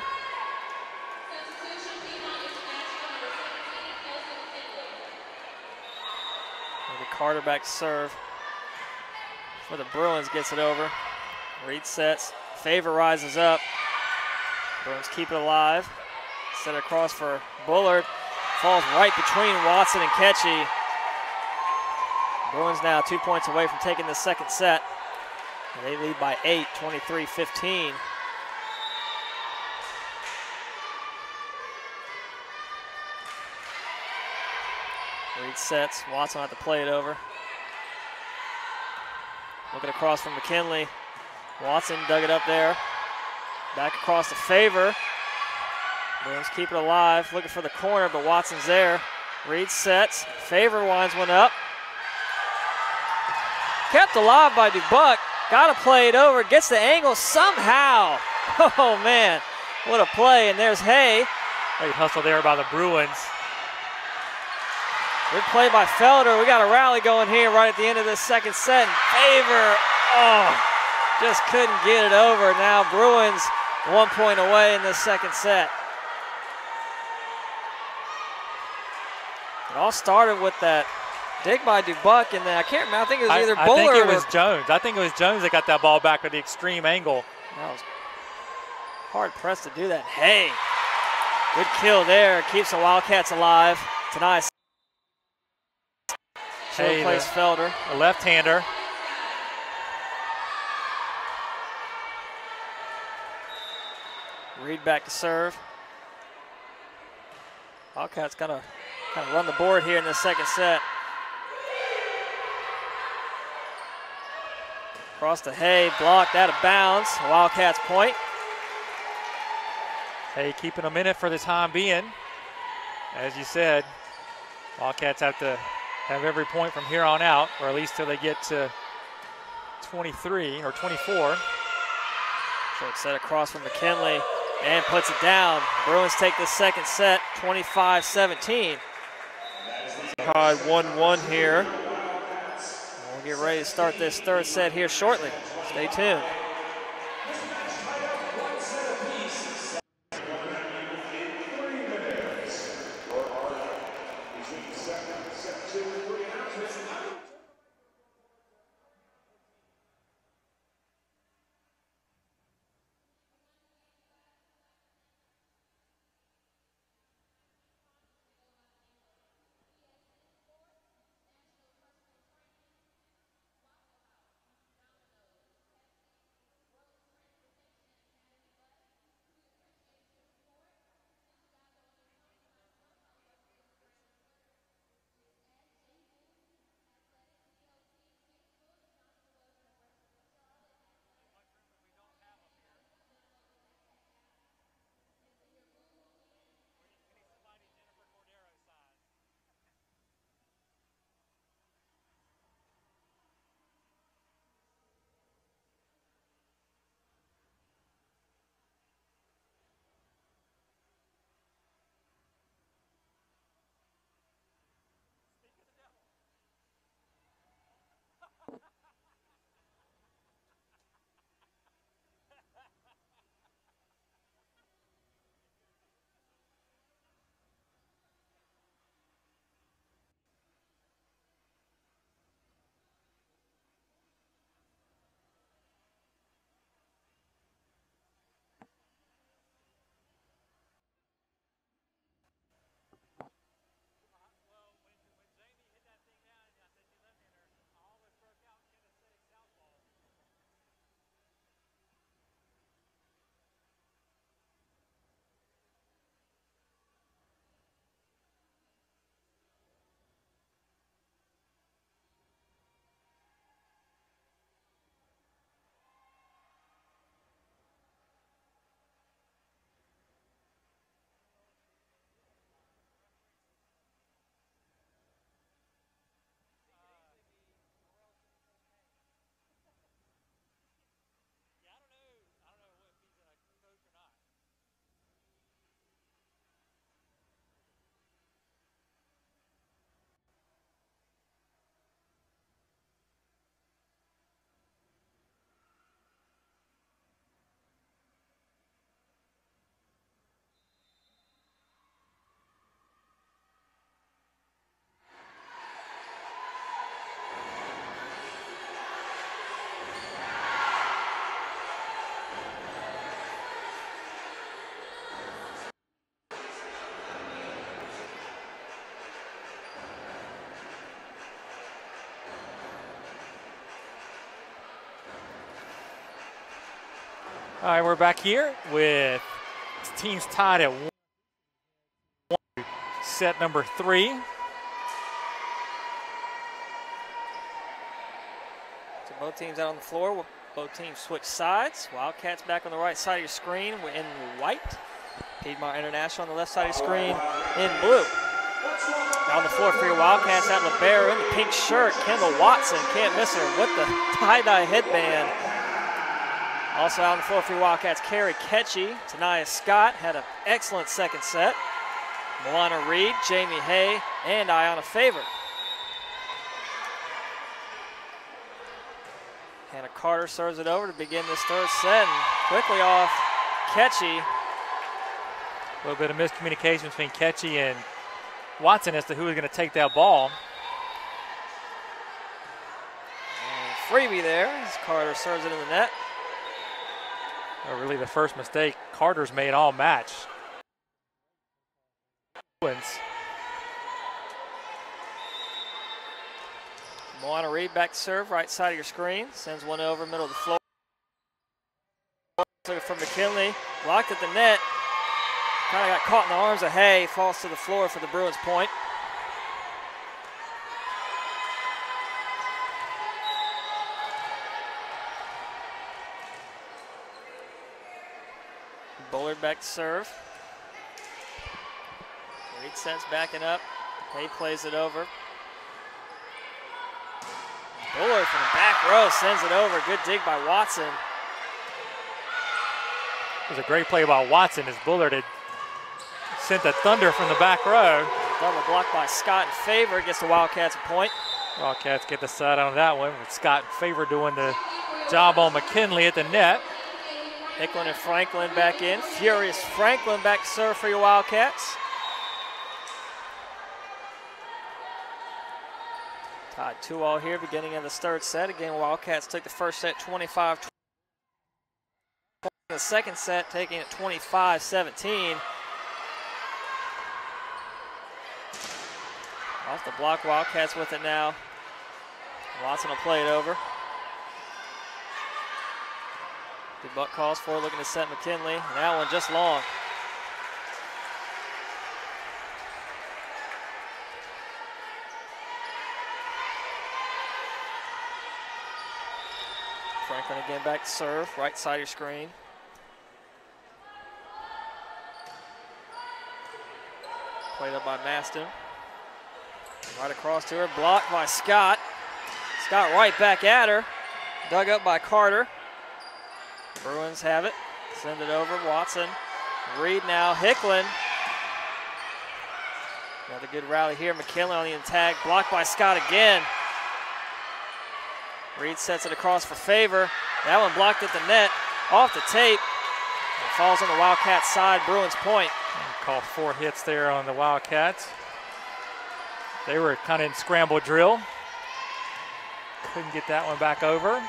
Maybe Carter back to serve. For the Bruins, gets it over. Reed sets, Favor rises up. Bruins keep it alive. Set it across for Bullard. Falls right between Watson and Ketchy. Bruins now 2 points away from taking the second set. And they lead by 8, 23-15. Reed sets, Watson had to play it over. Looking across from McKinley. Watson dug it up there. Back across to Favor. Bruins keep it alive, looking for the corner, but Watson's there. Reed sets, Favor winds one up. Kept alive by Dubuck, got to play it over, gets the angle somehow. Oh man, what a play, and there's Hay. Great hustle there by the Bruins. Good play by Felder. We got a rally going here right at the end of this second set. And Favor, just couldn't get it over. Now Bruins 1 point away in this second set. It all started with that dig by Dubuck, and then I can't remember, I think it was either Bullard I think it was Jones. I think it was Jones that got that ball back with the extreme angle. That was hard pressed to do that. Hey, good kill there. Keeps the Wildcats alive. Tonight, Hey, plays Felder. A left-hander. Reed back to serve. Wildcats got to kind of run the board here in the second set. Across to Hay, blocked out of bounds. Wildcats point. Hey, keeping them in it for the time being. As you said, Wildcats have to have every point from here on out, or at least till they get to 23 or 24. Short set across from McKinley and puts it down. Bruins take the second set, 25-17. Tied 1-1 here. We'll get ready to start this third set here shortly. Stay tuned. All right, we're back here with teams tied at 1. Set number 3. So both teams out on the floor. Both teams switch sides. Wildcats back on the right side of your screen in white. Piedmont International on the left side of your screen in blue. On the floor for your Wildcats at Libero in the pink shirt. Kendall Watson, can't miss her with the tie-dye headband. Also out on the floor for your Wildcats, Carrie Ketchy. Tanaya Scott had an excellent second set. Moana Reed, Jamie Hay, and Ayanna Favor. Hannah Carter serves it over to begin this third set. And quickly off Ketchy. A little bit of miscommunication between Ketchy and Watson as to who is going to take that ball. And freebie there as Carter serves it in the net. Really the first mistake Carter's made all match. Moana Reed back to serve, right side of your screen. Sends one over, middle of the floor. Took it from McKinley, blocked at the net. Kind of got caught in the arms of Hay, falls to the floor for the Bruins point. Bullard back to serve. Reed sets backing up. Hay plays it over. Bullard from the back row sends it over. Good dig by Watson. It was a great play by Watson as Bullard had sent the thunder from the back row. Double block by Scott in favor. Gets the Wildcats a point. Wildcats get the side on that one with Scott in favor doing the job on McKinley at the net. Hicklin and Franklin back in. Furious Franklin back to serve for your Wildcats. Tied 2-all here, beginning of the third set. Again, Wildcats took the first set 25-20. The second set taking it 25-17. Off the block, Wildcats with it now. Watson will play it over. Good buck calls for looking to set McKinley. And that one just long. Franklin again back to serve, right side of your screen. Played up by Maston. Right across to her, blocked by Scott. Scott right back at her. Dug up by Carter. Bruins have it. Send it over, Watson. Reed now, Hicklin. Another good rally here. McKinley on the attack, blocked by Scott again. Reed sets it across for Favor. That one blocked at the net, off the tape. And falls on the Wildcats side, Bruins point. Call 4 hits there on the Wildcats. They were kind of in scramble drill. Couldn't get that one back over.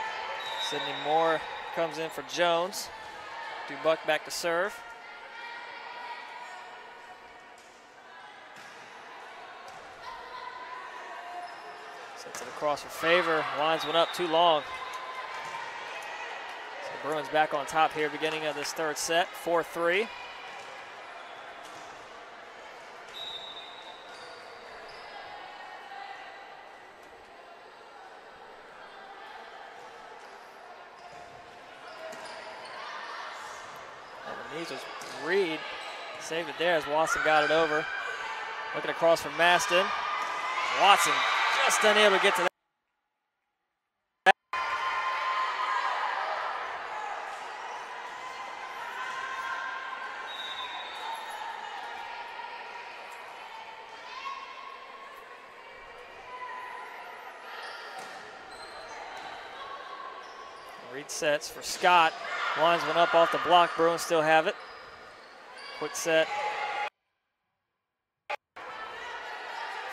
Sydney Moore comes in for Jones. Dubuck back to serve. Sets it across for Favor. Lines one up too long. So Bruins back on top here, beginning of this third set, 4-3. Reed saved it there as Watson got it over. Looking across from Maston. Watson just unable to get to that. Reed sets for Scott. Lines one up off the block. Bruins still have it. Quick set.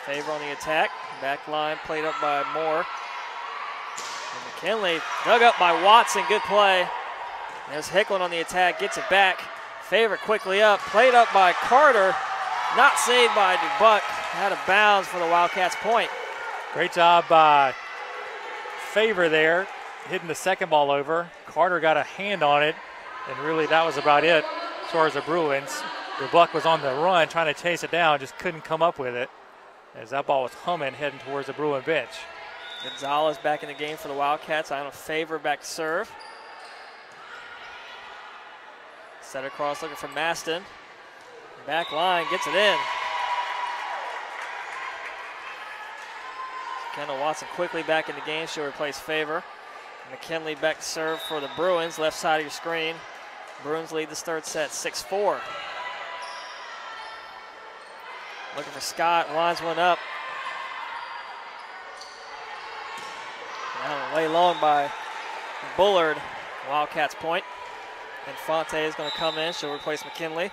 Favor on the attack. Back line played up by Moore. And McKinley dug up by Watson. Good play. There's Hicklin on the attack. Gets it back. Favor quickly up. Played up by Carter. Not saved by Dubuck. Out of bounds for the Wildcats point. Great job by Favor there, hitting the second ball over. Carter got a hand on it And really that was about it as far as the Bruins. The Buck was on the run trying to chase it down, just couldn't come up with it as that ball was humming heading towards the Bruin bench. Gonzalez back in the game for the Wildcats. Iona Favor back to serve. Set across looking for Maston. Back line gets it in. Kendall Watson quickly back in the game. She'll replace Favor. McKinley back to serve for the Bruins. Left side of your screen. Bruins lead this third set 6-4. Looking for Scott. Lines one up. Now lay long by Bullard. Wildcats point. And Fonte is going to come in. She'll replace McKinley.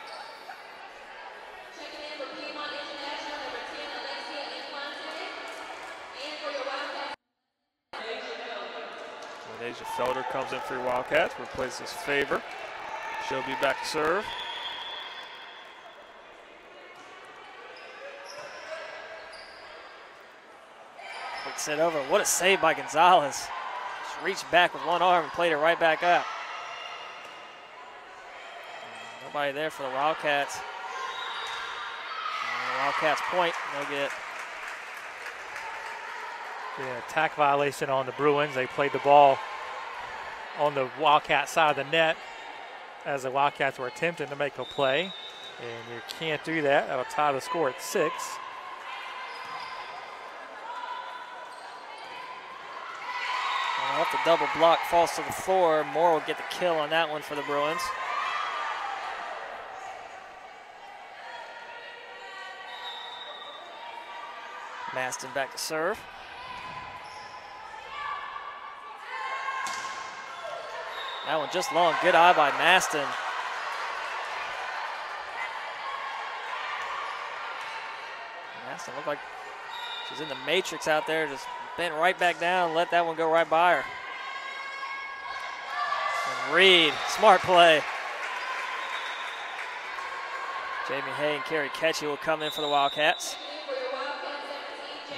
Asia Felder comes in for your Wildcats, replaces Favor. She'll be back to serve. Quick set over. What a save by Gonzalez. Just reached back with one arm and played it right back up. Nobody there for the Wildcats. And the Wildcats point. They'll get attack violation on the Bruins. They played the ball on the Wildcat side of the net as the Wildcats were attempting to make a play. And you can't do that. That'll tie the score at 6. And off the double block, falls to the floor. Moore will get the kill on that one for the Bruins. Maston back to serve. That one just long. Good eye by Maston. Maston looked like she's in the matrix out there. Just bent right back down. Let that one go right by her. And Reed, smart play. Jamie Hay and Carrie Ketchy will come in for the Wildcats.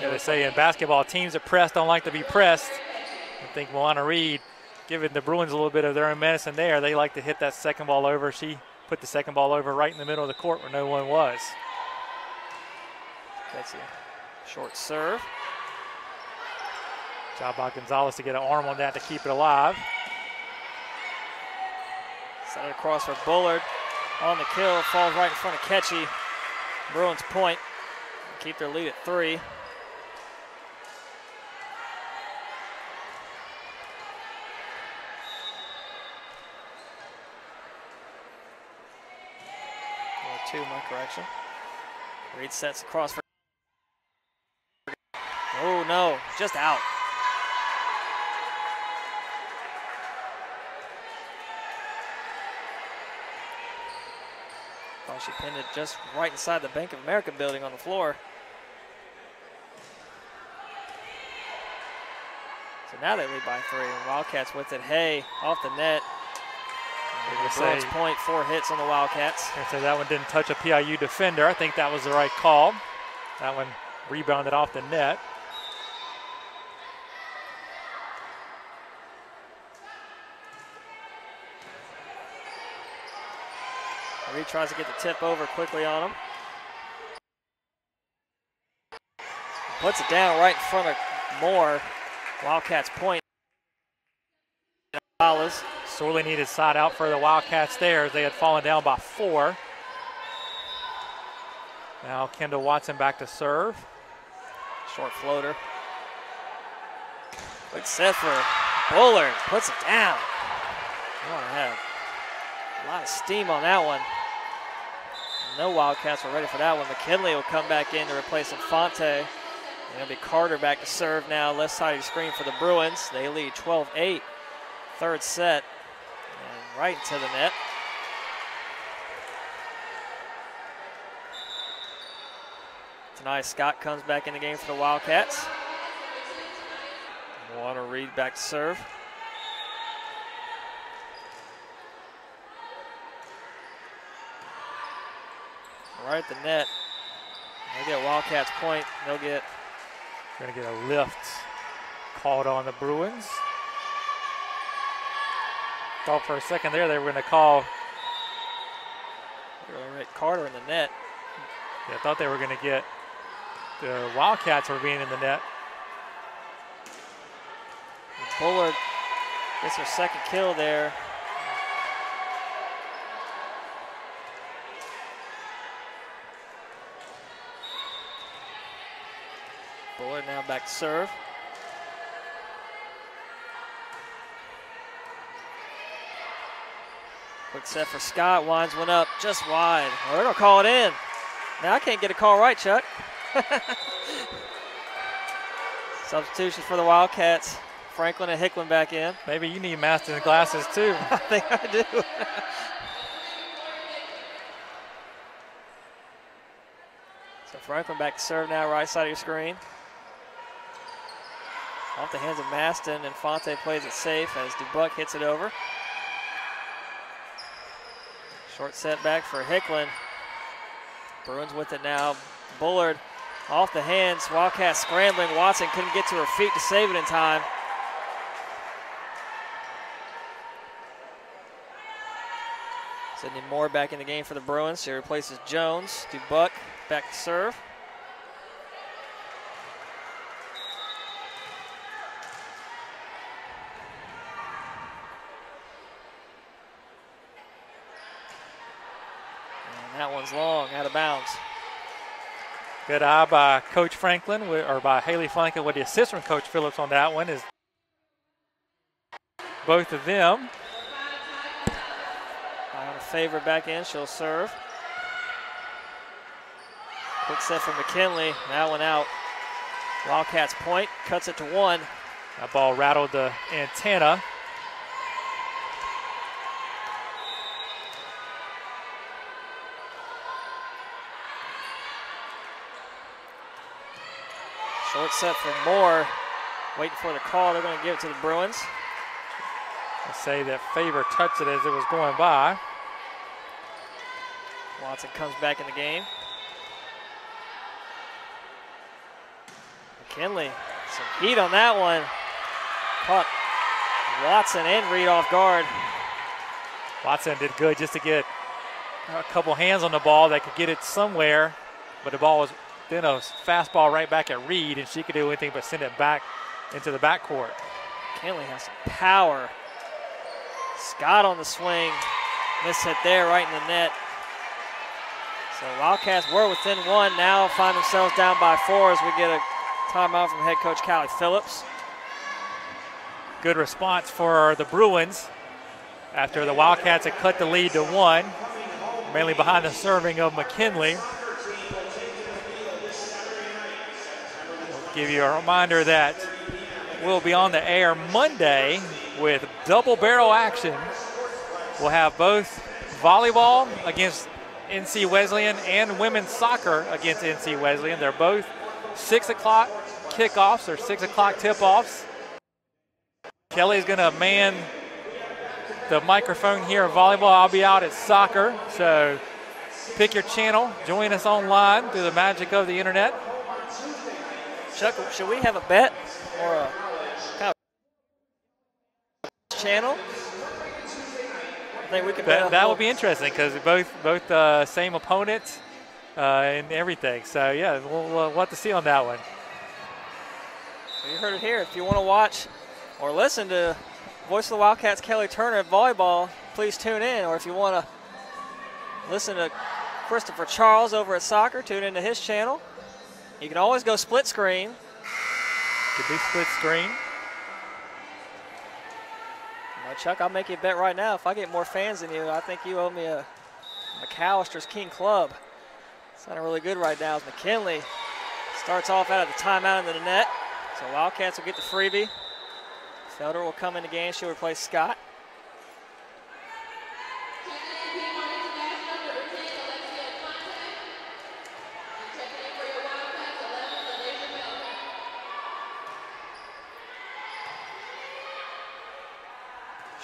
Yeah, they say in basketball, teams that press don't like to be pressed. I think Moana Reed, giving the Bruins a little bit of their own medicine there. They like to hit that second ball over. She put the second ball over right in the middle of the court where no one was. That's a short serve. Job by Gonzalez to get an arm on that to keep it alive. Set it across for Bullard. On the kill, falls right in front of Ketchy. Bruins point. Keep their lead at 3. My correction. Reed sets across for. Oh no, just out. Thought she pinned it just right inside the Bank of America building on the floor. So now they lead by 3. And Wildcats with it. Hay off the net. The Bruins point, 4 hits on the Wildcats. So that one didn't touch a PIU defender. I think that was the right call. That one rebounded off the net. Reed tries to get the tip over quickly on him. Puts it down right in front of Moore. Wildcats point. Sorely needed side out for the Wildcats there as they had fallen down by 4. Now Kendall Watson back to serve. Short floater. Quick set for Bullard. Puts it down. You want to have a lot of steam on that one. No Wildcats were ready for that one. McKinley will come back in to replace Infante. And it'll be Carter back to serve now. Left side of your screen for the Bruins. They lead 12-8. Third set. And right into the net. Tonight Scott comes back in the game for the Wildcats. Moana Reed back to serve. Right at the net. They get Wildcats point. They'll get. Going to get a lift called on the Bruins. thought for a second there they were going to call. They're going to get Carter in the net. Yeah, I thought they were going to get the Wildcats were being in the net. Bullard gets her second kill there. Bullard now back to serve. Quick set for Scott, winds one up just wide. Well, they're gonna call it in. Now I can't get a call right, Chuck. Substitution for the Wildcats. Franklin and Hicklin back in. Maybe you need Maston's glasses too. I think I do. So Franklin back to serve now, right side of your screen. Off the hands of Maston, and Fonte plays it safe as Dubuck hits it over. Short setback for Hicklin. Bruins with it now. Bullard off the hands. Wildcats scrambling. Watson couldn't get to her feet to save it in time. Sydney Moore back in the game for the Bruins. She replaces Jones. Dubuck back to serve. And that one's long, out of bounds. Good eye by Coach Franklin, or by Haley Franklin with the assist from Coach Phillips on that one. Is both of them. Favor back in, she'll serve. Quick set from McKinley, that one out. Wildcats point, cuts it to one. That ball rattled the antenna. Short set for Moore, waiting for the call. They're going to give it to the Bruins. I say that Favor touched it as it was going by. Watson comes back in the game. McKinley, some heat on that one. Caught Watson and Reed off guard. Watson did good just to get a couple hands on the ball that could get it somewhere, but the ball was then a fastball right back at Reed, and she could do anything but send it back into the backcourt. McKinley has some power. Scott on the swing. Miss hit there right in the net. So Wildcats were within one, now find themselves down by 4 as we get a timeout from head coach Callie Phillips. Good response for the Bruins after the Wildcats had cut the lead to 1, mainly behind the serving of McKinley. We'll give you a reminder that we'll be on the air Monday with double barrel action. We'll have both volleyball against NC Wesleyan and women's soccer against NC Wesleyan. They're both 6 o'clock kickoffs or 6 o'clock tip-offs. Kelly's gonna man the microphone here at volleyball. I'll be out at soccer. So pick your channel, join us online through the magic of the internet. Chuck, should we have a bet or a kind of channel? I think we can bet. That would be interesting because both same opponents and everything. So yeah, we'll have to see on that one. So you heard it here. If you want to watch or listen to Voice of the Wildcats Kelly Turner at volleyball, please tune in. Or if you want to listen to Christopher Charles over at soccer, tune into his channel. You can always go split screen. Could be split screen. Well, Chuck, I'll make you a bet right now. If I get more fans than you, I think you owe me a McAllister's King Club. Sounding really good right now as McKinley starts off out of the timeout into the net. So Wildcats will get the freebie. Felder will come in the game. She'll replace Scott.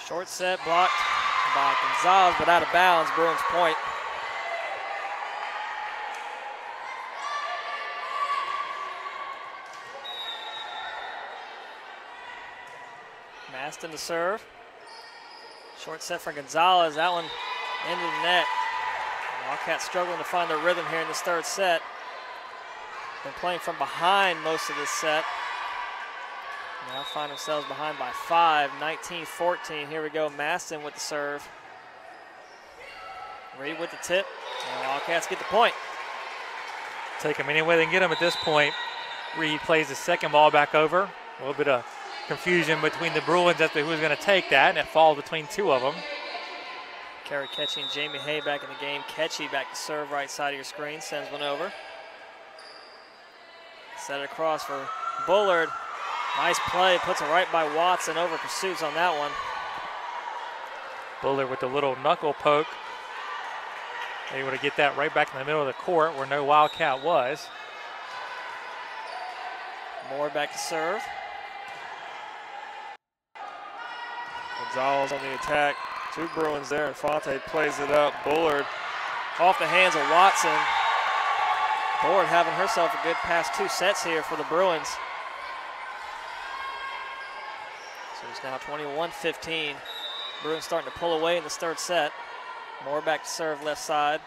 Short set blocked by Gonzalez, but out of bounds. Bruins point. Maston to serve. Short set for Gonzalez. That one into the net. Wildcats struggling to find their rhythm here in this third set. Been playing from behind most of this set. Now find themselves behind by 5, 19-14. Here we go, Maston with the serve. Reed with the tip, and Wildcats get the point. Take them any way they can get them at this point. Reed plays the second ball back over. A little bit of confusion between the Bruins as to who's going to take that, and it falls between two of them. Kerry Ketchy and Jamie Hay back in the game. Ketchy back to serve right side of your screen, sends one over. Set it across for Bullard. Nice play, puts it right by Watson, over pursuits on that one. Bullard with the little knuckle poke. Able to get that right back in the middle of the court where no Wildcat was. Moore back to serve. Gonzalez on the attack. 2 Bruins there, and Fonte plays it up. Bullard Off the hands of Watson. Bullard having herself a good past 2 sets here for the Bruins. So it's now 21-15. Bruins starting to pull away in this third set. Moore back to serve left side.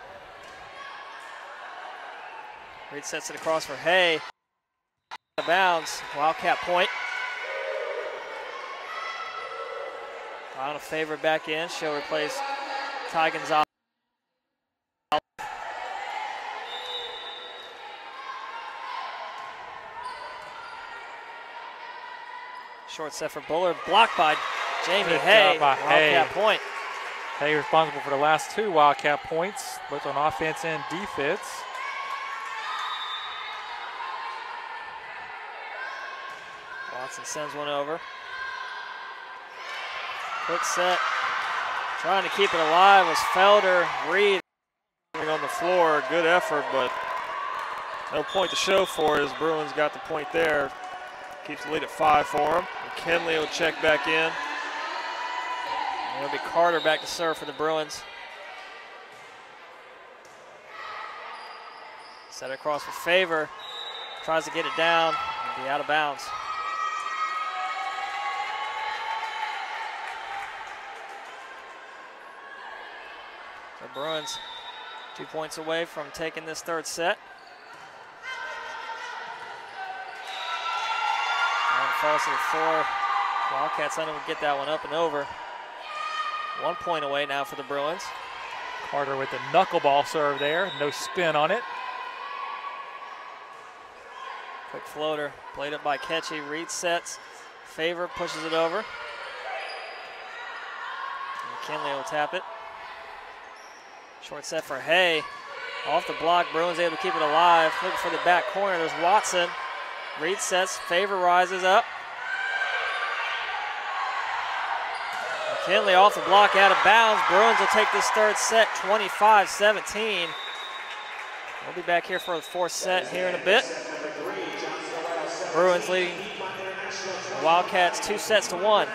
Reed sets it across for Hay. Out of bounds, Wildcat point. On a favor back in, she'll replace Ty Gonzalez. Short set for Bullard, blocked by Jamie Good Hay. job by Wildcat Hay. point. Hay responsible for the last 2 Wildcat points, both on offense and defense. Watson sends one over. Quick set. Trying to keep it alive was Felder. Reed on the floor. Good effort, but no point to show for it as Bruins got the point there. Keeps the lead at 5 for him. McKinley will check back in. And it'll be Carter back to serve for the Bruins. Set it across for Favor. Tries to get it down and be out of bounds. The Bruins 2 points away from taking this third set. And falls to the floor. Wildcats unable to get that one up and over. 1 point away now for the Bruins. Carter with the knuckleball serve there, no spin on it. Quick floater, played up by Ketchy. Reed sets. Favor pushes it over. McKinley will tap it. Short set for Hay. Off the block, Bruins able to keep it alive. Looking for the back corner, there's Watson. Reed sets, Favor rises up. McKinley off the block, out of bounds. Bruins will take this third set, 25-17. We'll be back here for the 4th set here in a bit. Bruins leading the Wildcats 2-1.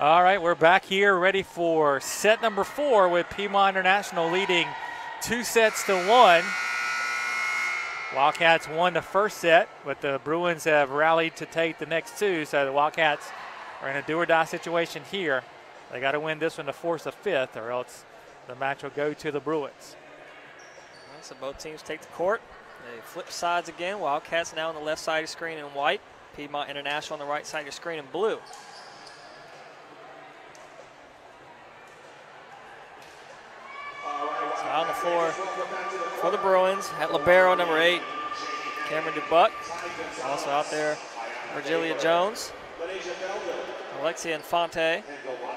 All right, we're back here ready for set number 4 with Piedmont International leading 2-1. Wildcats won the first set, but the Bruins have rallied to take the next 2, so the Wildcats are in a do-or-die situation here. They got to win this one to force a 5th, or else the match will go to the Bruins. So both teams take the court. They flip sides again. Wildcats now on the left side of your screen in white. Piedmont International on the right side of your screen in blue. So out on the floor for the Bruins at libero number 8, Cameron Dubuck. Also out there, Virgilia Jones, Alexia Infante,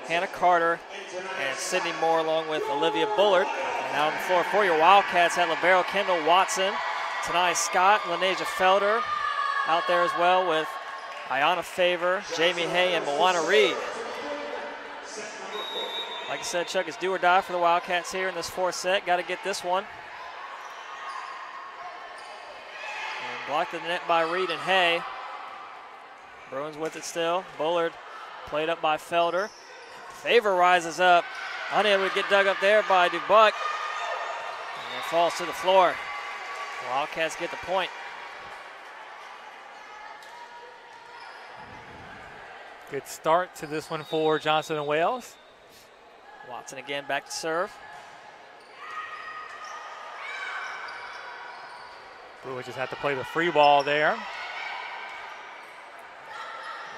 Hannah Carter, and Sydney Moore along with Olivia Bullard. And out on the floor for your Wildcats at libero, Kendall Watson, Tanai Scott, Lanesia Felder out there as well with Ayanna Favor, Jamie Hay, and Moana Reed. Like I said, Chuck, it's do or die for the Wildcats here in this 4th set. Got to get this one. And blocked in the net by Reed and Hay. Bruins with it still. Bullard played up by Felder. Favor rises up. Unable to get dug up there by Dubuck. And it falls to the floor. Wildcats get the point. Good start to this one for Johnson & Wales. Watson again back to serve. Bruins just have to play the free ball there.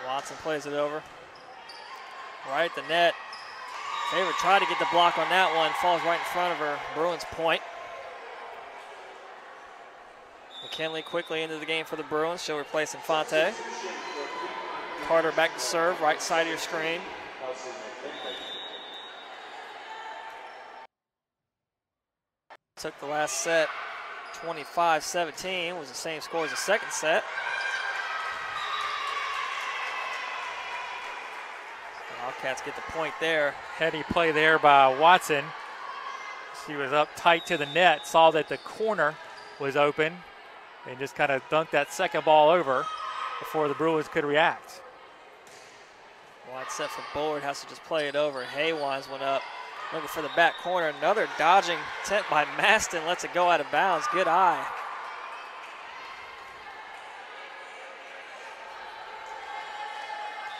Watson plays it over. Right at the net. Favor tried to get the block on that one. Falls right in front of her. Bruins point. McKinley quickly into the game for the Bruins. She'll replace Infante. Carter back to serve. Right side of your screen. Took the last set 25-17. Was the same score as the second set. The Wildcats get the point there. Heady play there by Watson. She was up tight to the net, saw that the corner was open, and just kind of dunked that second ball over before the Bruins could react. Wide set for Bullard, has to just play it over. Haywines went up, looking for the back corner. Another dodging attempt by Maston, lets it go out of bounds. Good eye.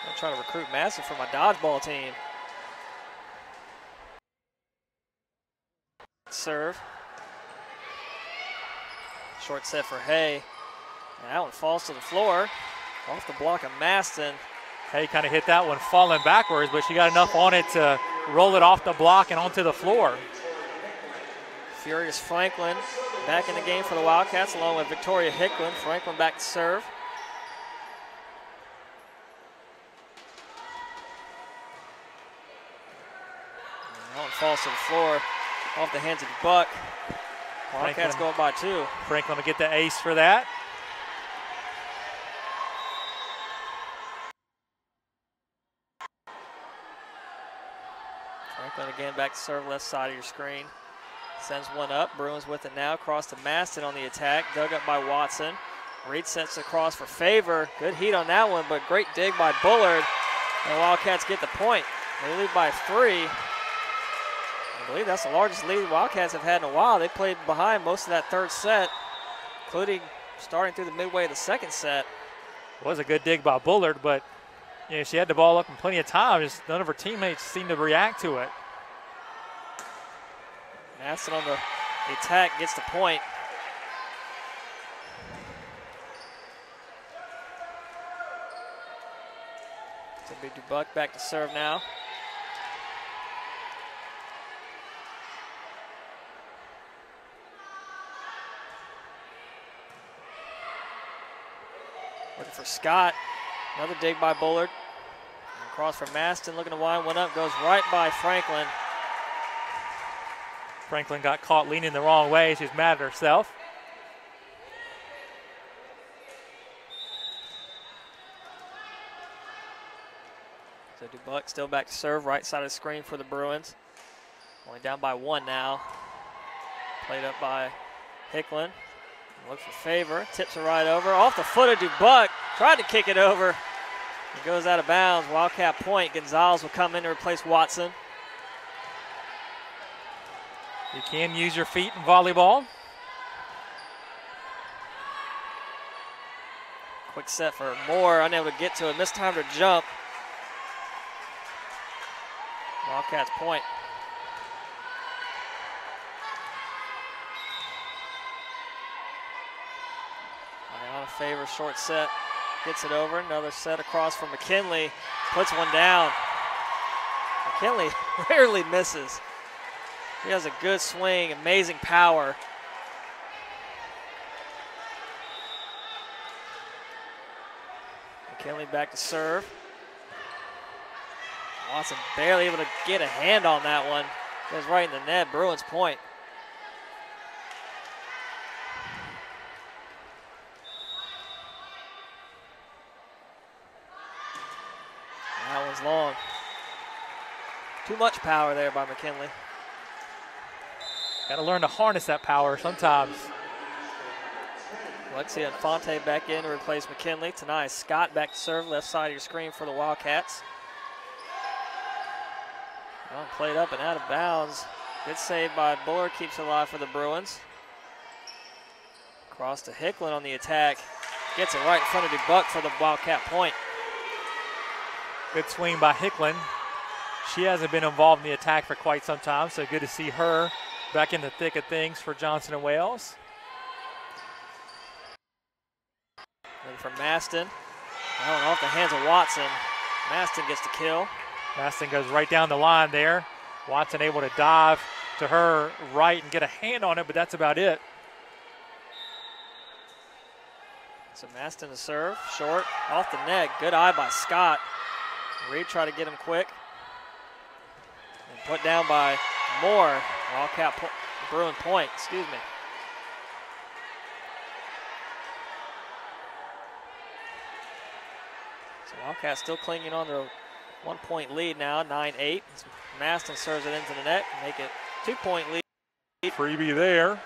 I'm trying to recruit Maston for my dodgeball team. Serve. Short set for Hay. And that one falls to the floor. Off the block of Maston. Hay kind of hit that one falling backwards, but she got enough on it to roll it off the block and onto the floor. Furious Franklin back in the game for the Wildcats along with Victoria Hicklin. Franklin back to serve. And that one falls to the floor off the hands of Buck. Wildcats go up by 2. Franklin will get the ace for that. Franklin again back to serve, left side of your screen. Sends one up. Bruins with it now. Cross to Maston on the attack. Dug up by Watson. Reed sets across for Favor. Good heat on that one, but great dig by Bullard. And the Wildcats get the point. They lead by 3. I believe that's the largest lead the Wildcats have had in a while. They played behind most of that third set, including starting through the midway of the second set. It was a good dig by Bullard, but you know, she had the ball up in plenty of time. Just none of her teammates seemed to react to it. Maston on the attack gets the point. So big Dubuck back to serve now. Looking for Scott. Another dig by Bullard. And across from Maston, looking to wind one up, goes right by Franklin. Franklin got caught leaning the wrong way. She's mad at herself. So Dubuck still back to serve, right side of the screen for the Bruins. Only down by 1 now. Played up by Hicklin. Look for Favor, tips it right over. Off the foot of Dubuck, tried to kick it over. It goes out of bounds. Wildcat point. Gonzalez will come in to replace Watson. You can use your feet in volleyball. Quick set for Moore, unable to get to it. Missed time to jump. Wildcats point. Iona favors short set. Gets it over. Another set across from McKinley. Puts one down. McKinley rarely misses. He has a good swing, amazing power. McKinley back to serve. Watson barely able to get a hand on that one. Goes right in the net. Bruins point. That one's long. Too much power there by McKinley. Got to learn to harness that power sometimes. Lexi Infante back in to replace McKinley. Tonight, Scott back to serve, left side of your screen for the Wildcats. Well, played up and out of bounds. Good save by Bullard, keeps it alive for the Bruins. Cross to Hicklin on the attack. Gets it right in front of DeBuck for the Wildcat point. Good swing by Hicklin. She hasn't been involved in the attack for quite some time, so good to see her back in the thick of things for Johnson & Wales. And from Maston. That one off the hands of Watson. Maston gets the kill. Maston goes right down the line there. Watson able to dive to her right and get a hand on it, but that's about it. So Maston to serve, short, off the net. Good eye by Scott. Reed try to get him quick. And put down by Moore. Wildcat Bruin point, excuse me. So Wildcat still clinging on to a 1-point lead now, 9-8. Maston serves it into the net, make it 2-point lead. Freebie there.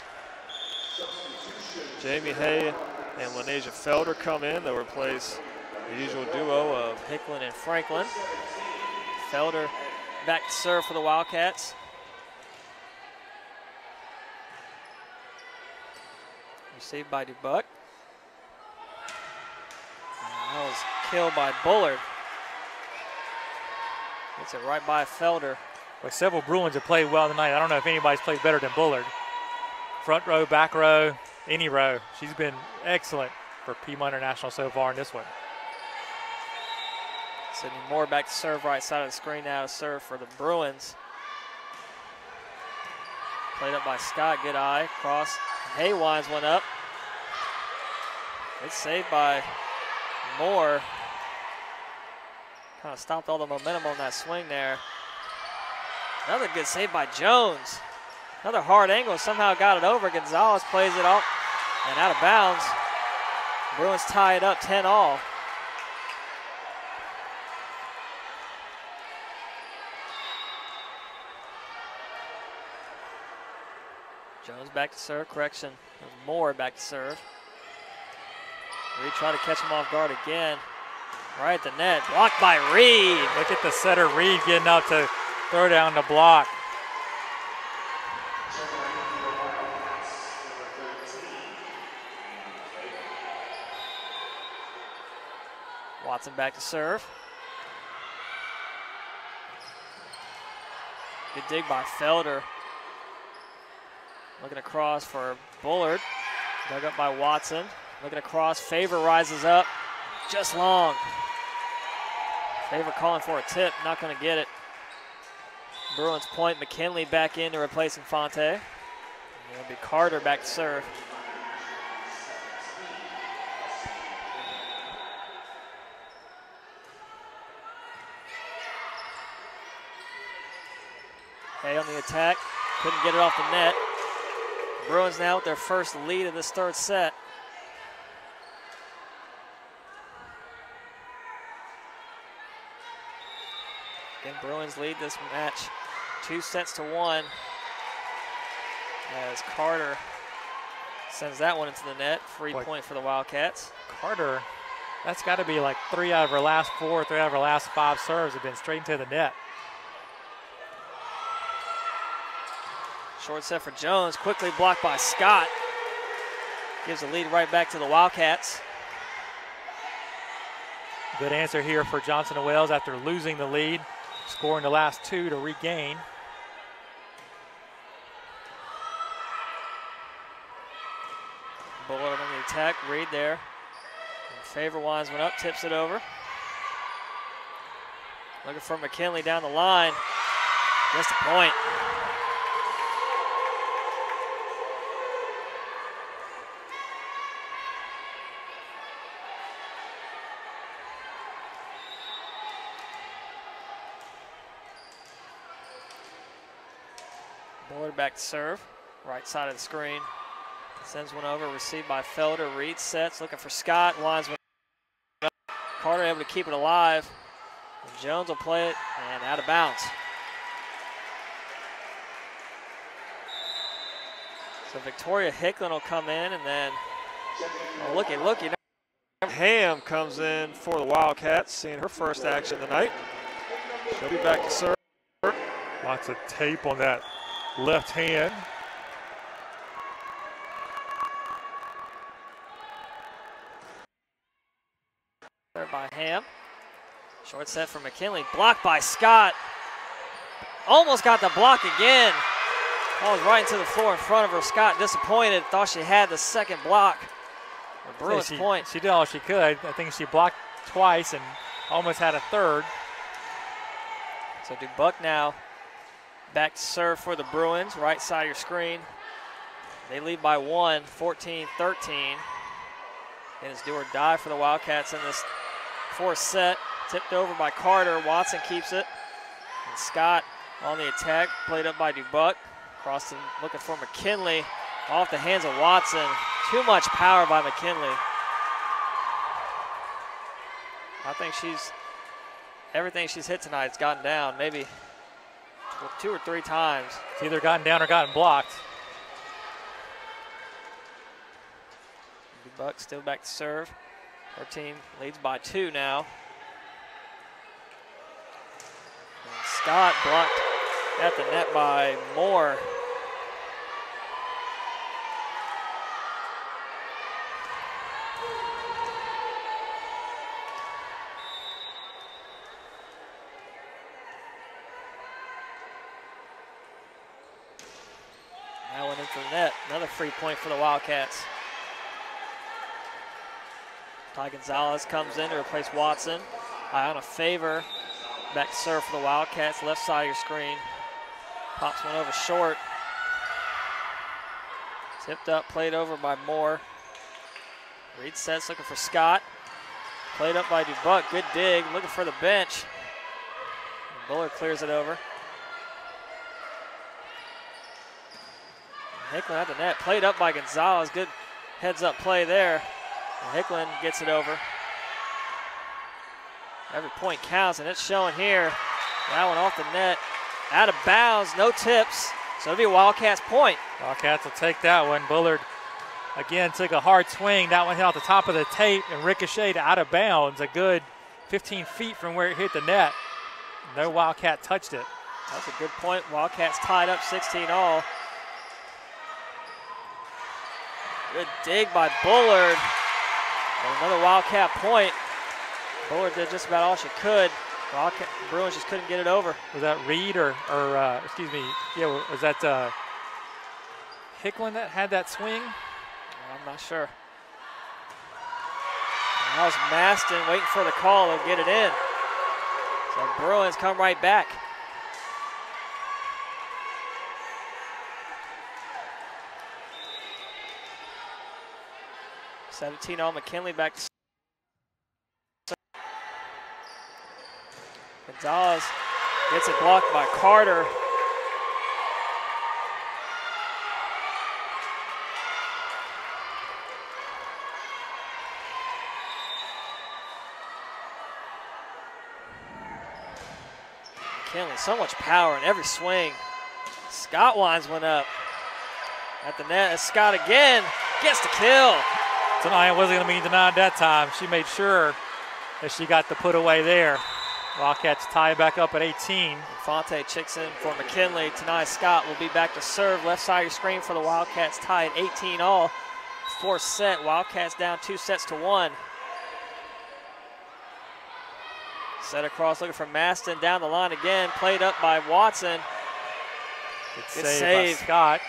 Jamie Hay and Lanesia Felder come in. They'll replace the usual duo of Hicklin and Franklin. Felder back to serve for the Wildcats. Received by DeBuck. That was killed by Bullard. Gets it right by Felder. Well, several Bruins have played well tonight. I don't know if anybody's played better than Bullard. Front row, back row, any row. She's been excellent for Piedmont International so far in this one. Sydney Moore back to serve, right side of the screen now to serve for the Bruins. Played up by Scott, good eye, cross. Hay winds one up. It's saved by Moore. Kind of stopped all the momentum on that swing there. Another good save by Jones. Another hard angle, somehow got it over. Gonzalez plays it off and out of bounds. Bruins tie it up 10-all. Jones back to serve, correction. Moore back to serve. Reed trying to catch him off guard again. Right at the net, blocked by Reed. Look at the setter Reed getting up to throw down the block. Watson back to serve. Good dig by Felder. Looking across for Bullard. Dug up by Watson. Looking across, Favor rises up. Just long. Favor calling for a tip, not going to get it. Bruins point, McKinley back in to replace Infante. And it'll be Carter back to serve. Hay on the attack, couldn't get it off the net. Bruins now with their first lead of this third set. Again, Bruins lead this match 2-1 as Carter sends that one into the net. Free point for the Wildcats. Carter That's got to be like 3 out of her last 4, 3 out of her last 5 serves have been straight into the net. Short set for Jones, quickly blocked by Scott. Gives the lead right back to the Wildcats. Good answer here for Johnson & Wales after losing the lead, scoring the last 2 to regain. Bullard on the attack, Reed there. And Favor winds one up, tips it over. Looking for McKinley down the line. Just a point. Bullard back to serve, right side of the screen. Sends one over, received by Felder. Reed sets, looking for Scott, winds one up. Carter able to keep it alive. And Jones will play it, and out of bounds. So Victoria Hicklin will come in, and then, oh, looky. Ham comes in for the Wildcats, seeing her first action tonight. She'll be back to serve. Lots of tape on that left hand. By Ham. Short set for McKinley, blocked by Scott. Almost got the block again. Falls right into the floor in front of her. Scott disappointed, thought she had the second block. The Bruins point. She did all she could. I think she blocked twice and almost had a third. So Dubuck now back to serve for the Bruins, right side of your screen. They lead by 1, 14-13. And it's do or die for the Wildcats in this fourth set. Tipped over by Carter. Watson keeps it. And Scott on the attack, played up by Dubuck. Crossing, looking for McKinley. Off the hands of Watson. Too much power by McKinley. I think everything she's hit tonight has gotten down, maybe 2 or 3 times. It's either gotten down or gotten blocked. Dubuck still back to serve. Her team leads by 2 now. And Scott blocked at the net by Moore. That went into the net. Another free point for the Wildcats. Ty Gonzalez comes in to replace Watson. Iona Favor back to serve for the Wildcats, left side of your screen. Pops one over short. Tipped up, played over by Moore. Reed sets, looking for Scott. Played up by Dubuck, good dig, looking for the bench. And Bullard clears it over. And Hicklin at the net, played up by Gonzalez, good heads up play there. And Hicklin gets it over. Every point counts, and it's showing here. That one off the net, out of bounds, no tips. So it'll be a Wildcats point. Wildcats will take that one. Bullard again took a hard swing. That one hit off the top of the tape and ricocheted out of bounds. A good 15 feet from where it hit the net. No Wildcat touched it. That's a good point. Wildcats tied up 16-all. Good dig by Bullard. And another Wildcat point. Bullard did just about all she could. Bruins just couldn't get it over. Was that Reed or excuse me, yeah, was that Hicklin that had that swing? I'm not sure. And that was Maston waiting for the call. They'll get it in. So Bruins come right back. $17 McKinley back to Gonzalez gets it blocked by Carter. McKinley, so much power in every swing. Scott winds one up at the net. Scott again gets the kill. Tonight wasn't going to be denied that time. She made sure that she got the put away there. Wildcats tie back up at 18. Fonte checks in for McKinley. Tanai Scott will be back to serve. Left side of your screen for the Wildcats, tied 18 all. Fourth set, Wildcats down 2-1. Set across, looking for Maston down the line again. Played up by Watson. Good save by Scott.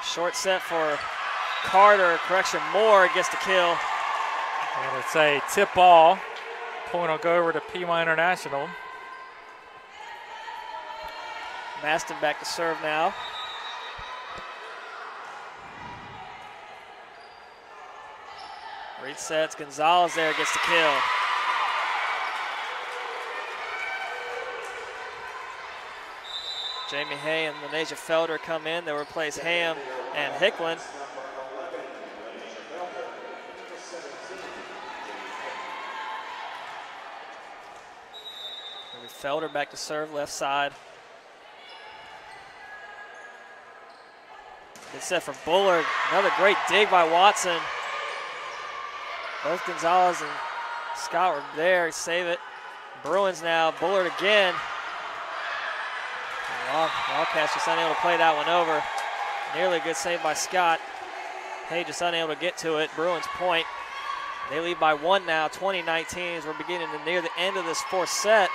Short set for Carter. Correction, Moore gets the kill. And it's a tip ball. Point will go over to Piedmont International. Maston back to serve now. Reed sets, Gonzalez there gets the kill. Jamie Hay and Lanesia Felder come in. They'll replace Ham and Hicklin. Felder back to serve, left side. Good set for Bullard. Another great dig by Watson. Both Gonzalez and Scott were there. Save it. Bruins now. Bullard again. Wildcats just unable to play that one over. Nearly a good save by Scott. Hay just unable to get to it. Bruins point. They lead by 1 now, 20-19, as we're beginning to near the end of this fourth set.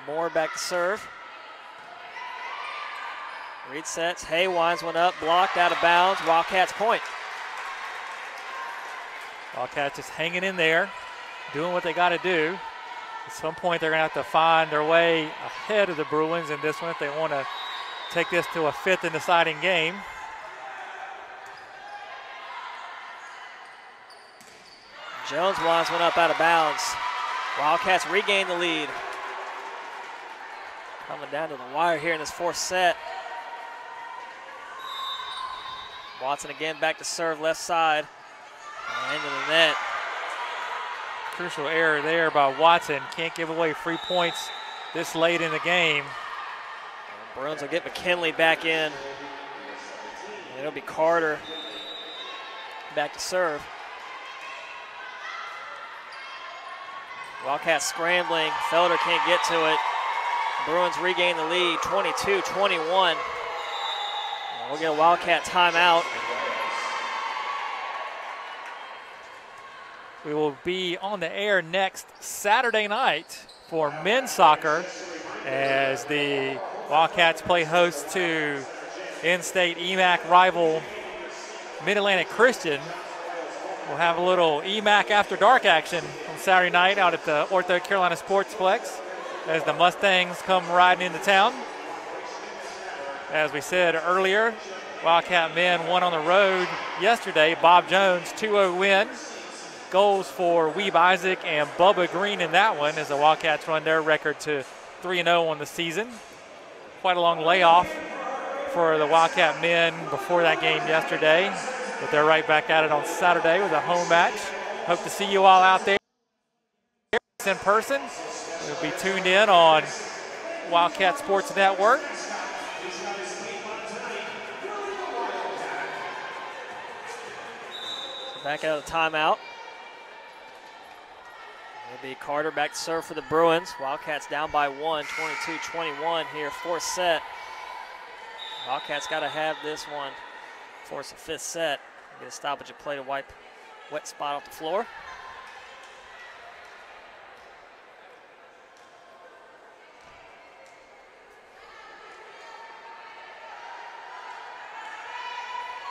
Moore back to serve. Reed sets. Hay winds one up, blocked out of bounds. Wildcats point. Wildcats just hanging in there, doing what they got to do. At some point, they're going to have to find their way ahead of the Bruins in this one if they want to take this to a fifth and deciding game. Jones winds one up out of bounds. Wildcats regain the lead. Coming down to the wire here in this fourth set. Watson again back to serve, left side. Into the net. Crucial error there by Watson. Can't give away free points this late in the game. Bruins will get McKinley back in. It'll be Carter back to serve. Wildcats scrambling. Felder can't get to it. Bruins regain the lead, 22-21. We'll get a Wildcat timeout. We will be on the air next Saturday night for men's soccer as the Wildcats play host to in-state EMAC rival Mid-Atlantic Christian. We'll have a little EMAC after dark action on Saturday night out at the Ortho Carolina Sportsplex as the Mustangs come riding into town. As we said earlier, Wildcat men won on the road yesterday. Bob Jones, 2-0 win. Goals for Weeb Isaac and Bubba Green in that one as the Wildcats run their record to 3-0 on the season. Quite a long layoff for the Wildcat men before that game yesterday, but they're right back at it on Saturday with a home match. Hope to see you all out there in person. We'll be tuned in on Wildcat Sports Network. Back out of the timeout. It'll be Carter back to serve for the Bruins. Wildcats down by 1, 22-21 here, fourth set. Wildcats got to have this one. Force a fifth set. Get a stoppage of play to wipe wet spot off the floor.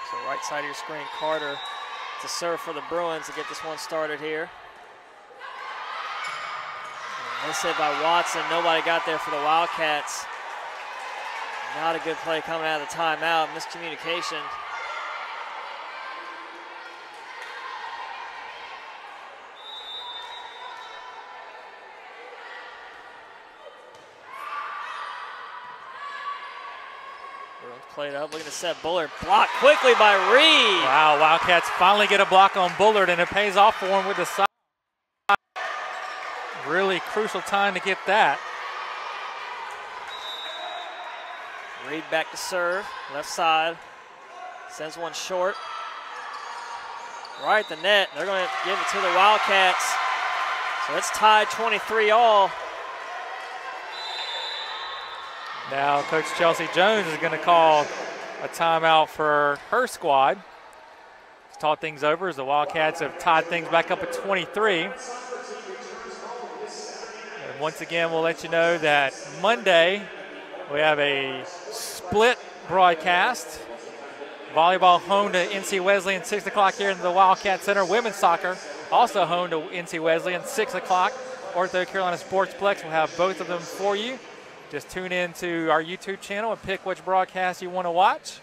So right side of your screen, Carter to serve for the Bruins to get this one started here. This hit by Watson. Nobody got there for the Wildcats. Not a good play coming out of the timeout. Miscommunication. Bruins played up, looking to set Bullard. Blocked quickly by Reed. Wow, Wildcats finally get a block on Bullard, and it pays off for him with the side. Really crucial time to get that. Reed back to serve, left side. Sends one short. Right at the net. They're going to give it to the Wildcats. So it's tied 23 all. Now Coach Chelsea Jones is going to call a timeout for her squad. He's talked things over as the Wildcats have tied things back up at 23. And once again, we'll let you know that Monday we have a split broadcast. Volleyball home to NC Wesleyan, 6 o'clock here in the Wildcat Center. Women's soccer also home to NC Wesleyan, 6 o'clock. Ortho Carolina Sportsplex will have both of them for you. Just tune in to our YouTube channel and pick which broadcast you want to watch.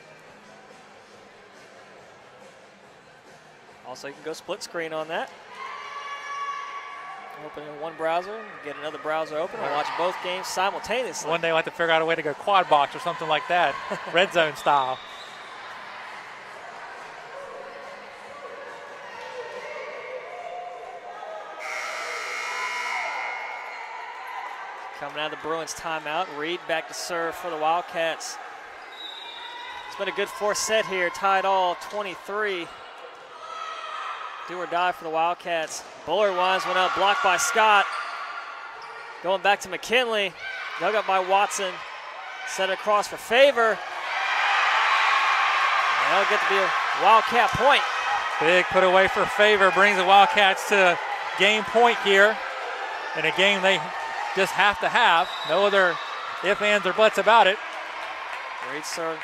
Also, you can go split screen on that. Open in one browser, get another browser open, and watch both games simultaneously. One day we'll have to figure out a way to go quad box or something like that, red zone style. Coming out of the Bruins timeout, Reed back to serve for the Wildcats. It's been a good fourth set here, tied all 23. Do or die for the Wildcats. Bullard winds one up, blocked by Scott. Going back to McKinley, dug up by Watson. Set it across for Favor. And that'll get to be a Wildcat point. Big put away for Favor, brings the Wildcats to game point here in a game they just have to have. No other ifs, ands, or buts about it. Reed serve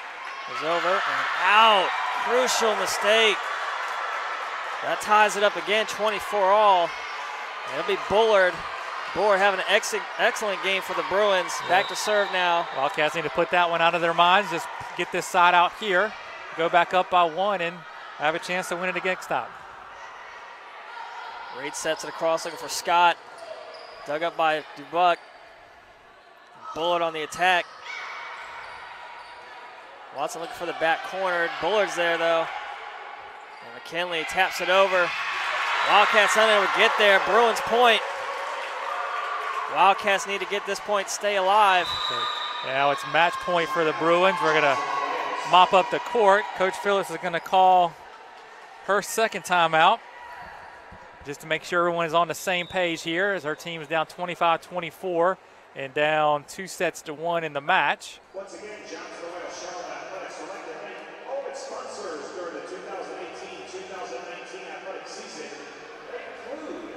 is over and out. Crucial mistake. That ties it up again, 24 all. It'll be Bullard. Bullard having an excellent game for the Bruins. Back to serve now. Wildcats need to put that one out of their minds. Just get this side out here, go back up by one, and have a chance to win it against stop. Reed sets it across, looking for Scott. Dug up by Dubuck. Bullard on the attack. Watson looking for the back corner. Bullard's there though. And McKinley taps it over. Wildcats unable to get there. Bruins point. Wildcats need to get this point, stay alive. Now it's match point for the Bruins. We're going to mop up the court. Coach Phillips is going to call her second timeout, just to make sure everyone is on the same page here, as her team is down 25-24 and down 2-1 in the match. Once again, Johnson Oil Charlotte Athletics would like to thank all of its sponsors during the 2018-2019 athletic season. They include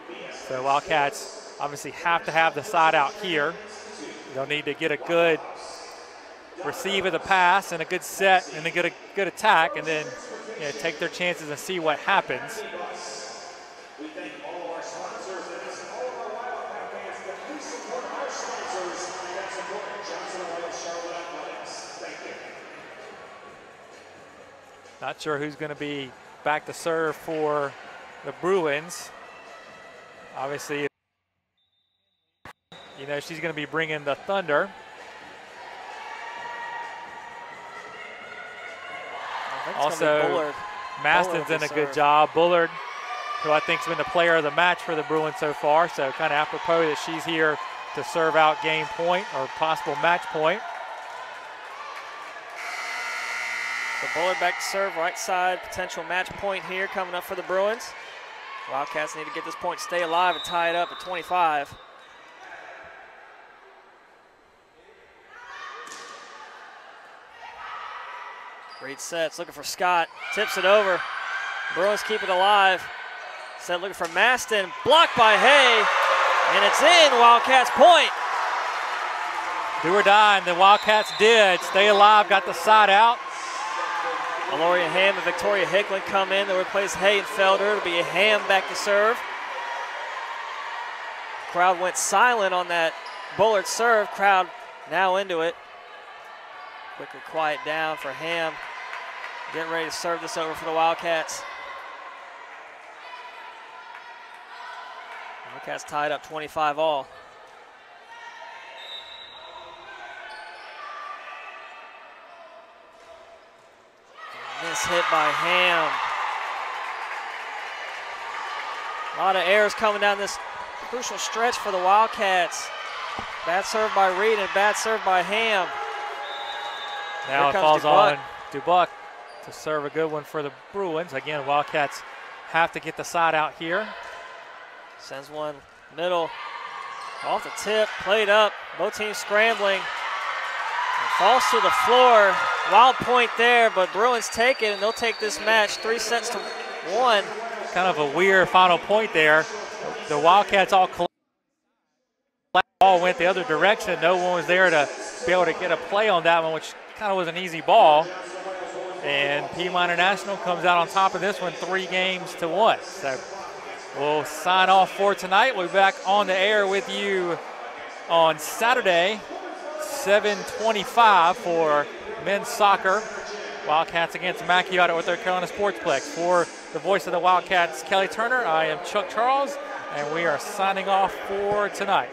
BS. So Wildcats obviously have to have the side out here. They'll need to get a good receive of the pass and a good set and a good attack, and then take their chances and see what happens. We thank all of our sponsors and all of our Wildcat fans that please support our sponsors that support Johnson Oil Charlotte Athletics. Thank you. Not sure who's going to be back to serve for the Bruins. Obviously, she's going to be bringing the Thunder. Also, Maston's done a good job. Bullard, who I think has been the player of the match for the Bruins so far, so kind of apropos that she's here to serve out game point or possible match point. So Bullard back to serve, right side, potential match point here coming up for the Bruins. Wildcats need to get this point, stay alive, and tie it up at 25. Reed sets, looking for Scott, tips it over. Bruins keep it alive. Set looking for Maston, blocked by Hay, and it's in, Wildcats point. Do or die, and the Wildcats did. Stay alive, got the side out. Aloria Ham and Victoria Hickland come in. They'll replace Hay and Felder. It'll be a Ham back to serve. Crowd went silent on that Bullard serve. Crowd now into it. Quickly quiet down for Ham. Getting ready to serve this over for the Wildcats. Wildcats tied up 25 all. Miss hit by Ham. A lot of errors coming down this crucial stretch for the Wildcats. Bad serve by Reed and bad serve by Ham. Now it comes falls Dubuque. on Dubuque to serve a good one for the Bruins. Again, Wildcats have to get the side out here. Sends one middle, off the tip, played up. Both teams scrambling. It falls to the floor. Wild point there, but Bruins take it, and they'll take this match 3-1. Kind of a weird final point there. The Wildcats all went the other direction. No one was there to be able to get a play on that one, which kind of was an easy ball. And Piedmont International comes out on top of this one 3-1. So we'll sign off for tonight. We'll be back on the air with you on Saturday, 7:25 for men's soccer. Wildcats against Mackey out at North Carolina Sportsplex. For the voice of the Wildcats, Kelly Turner, I am Chuck Charles, and we are signing off for tonight.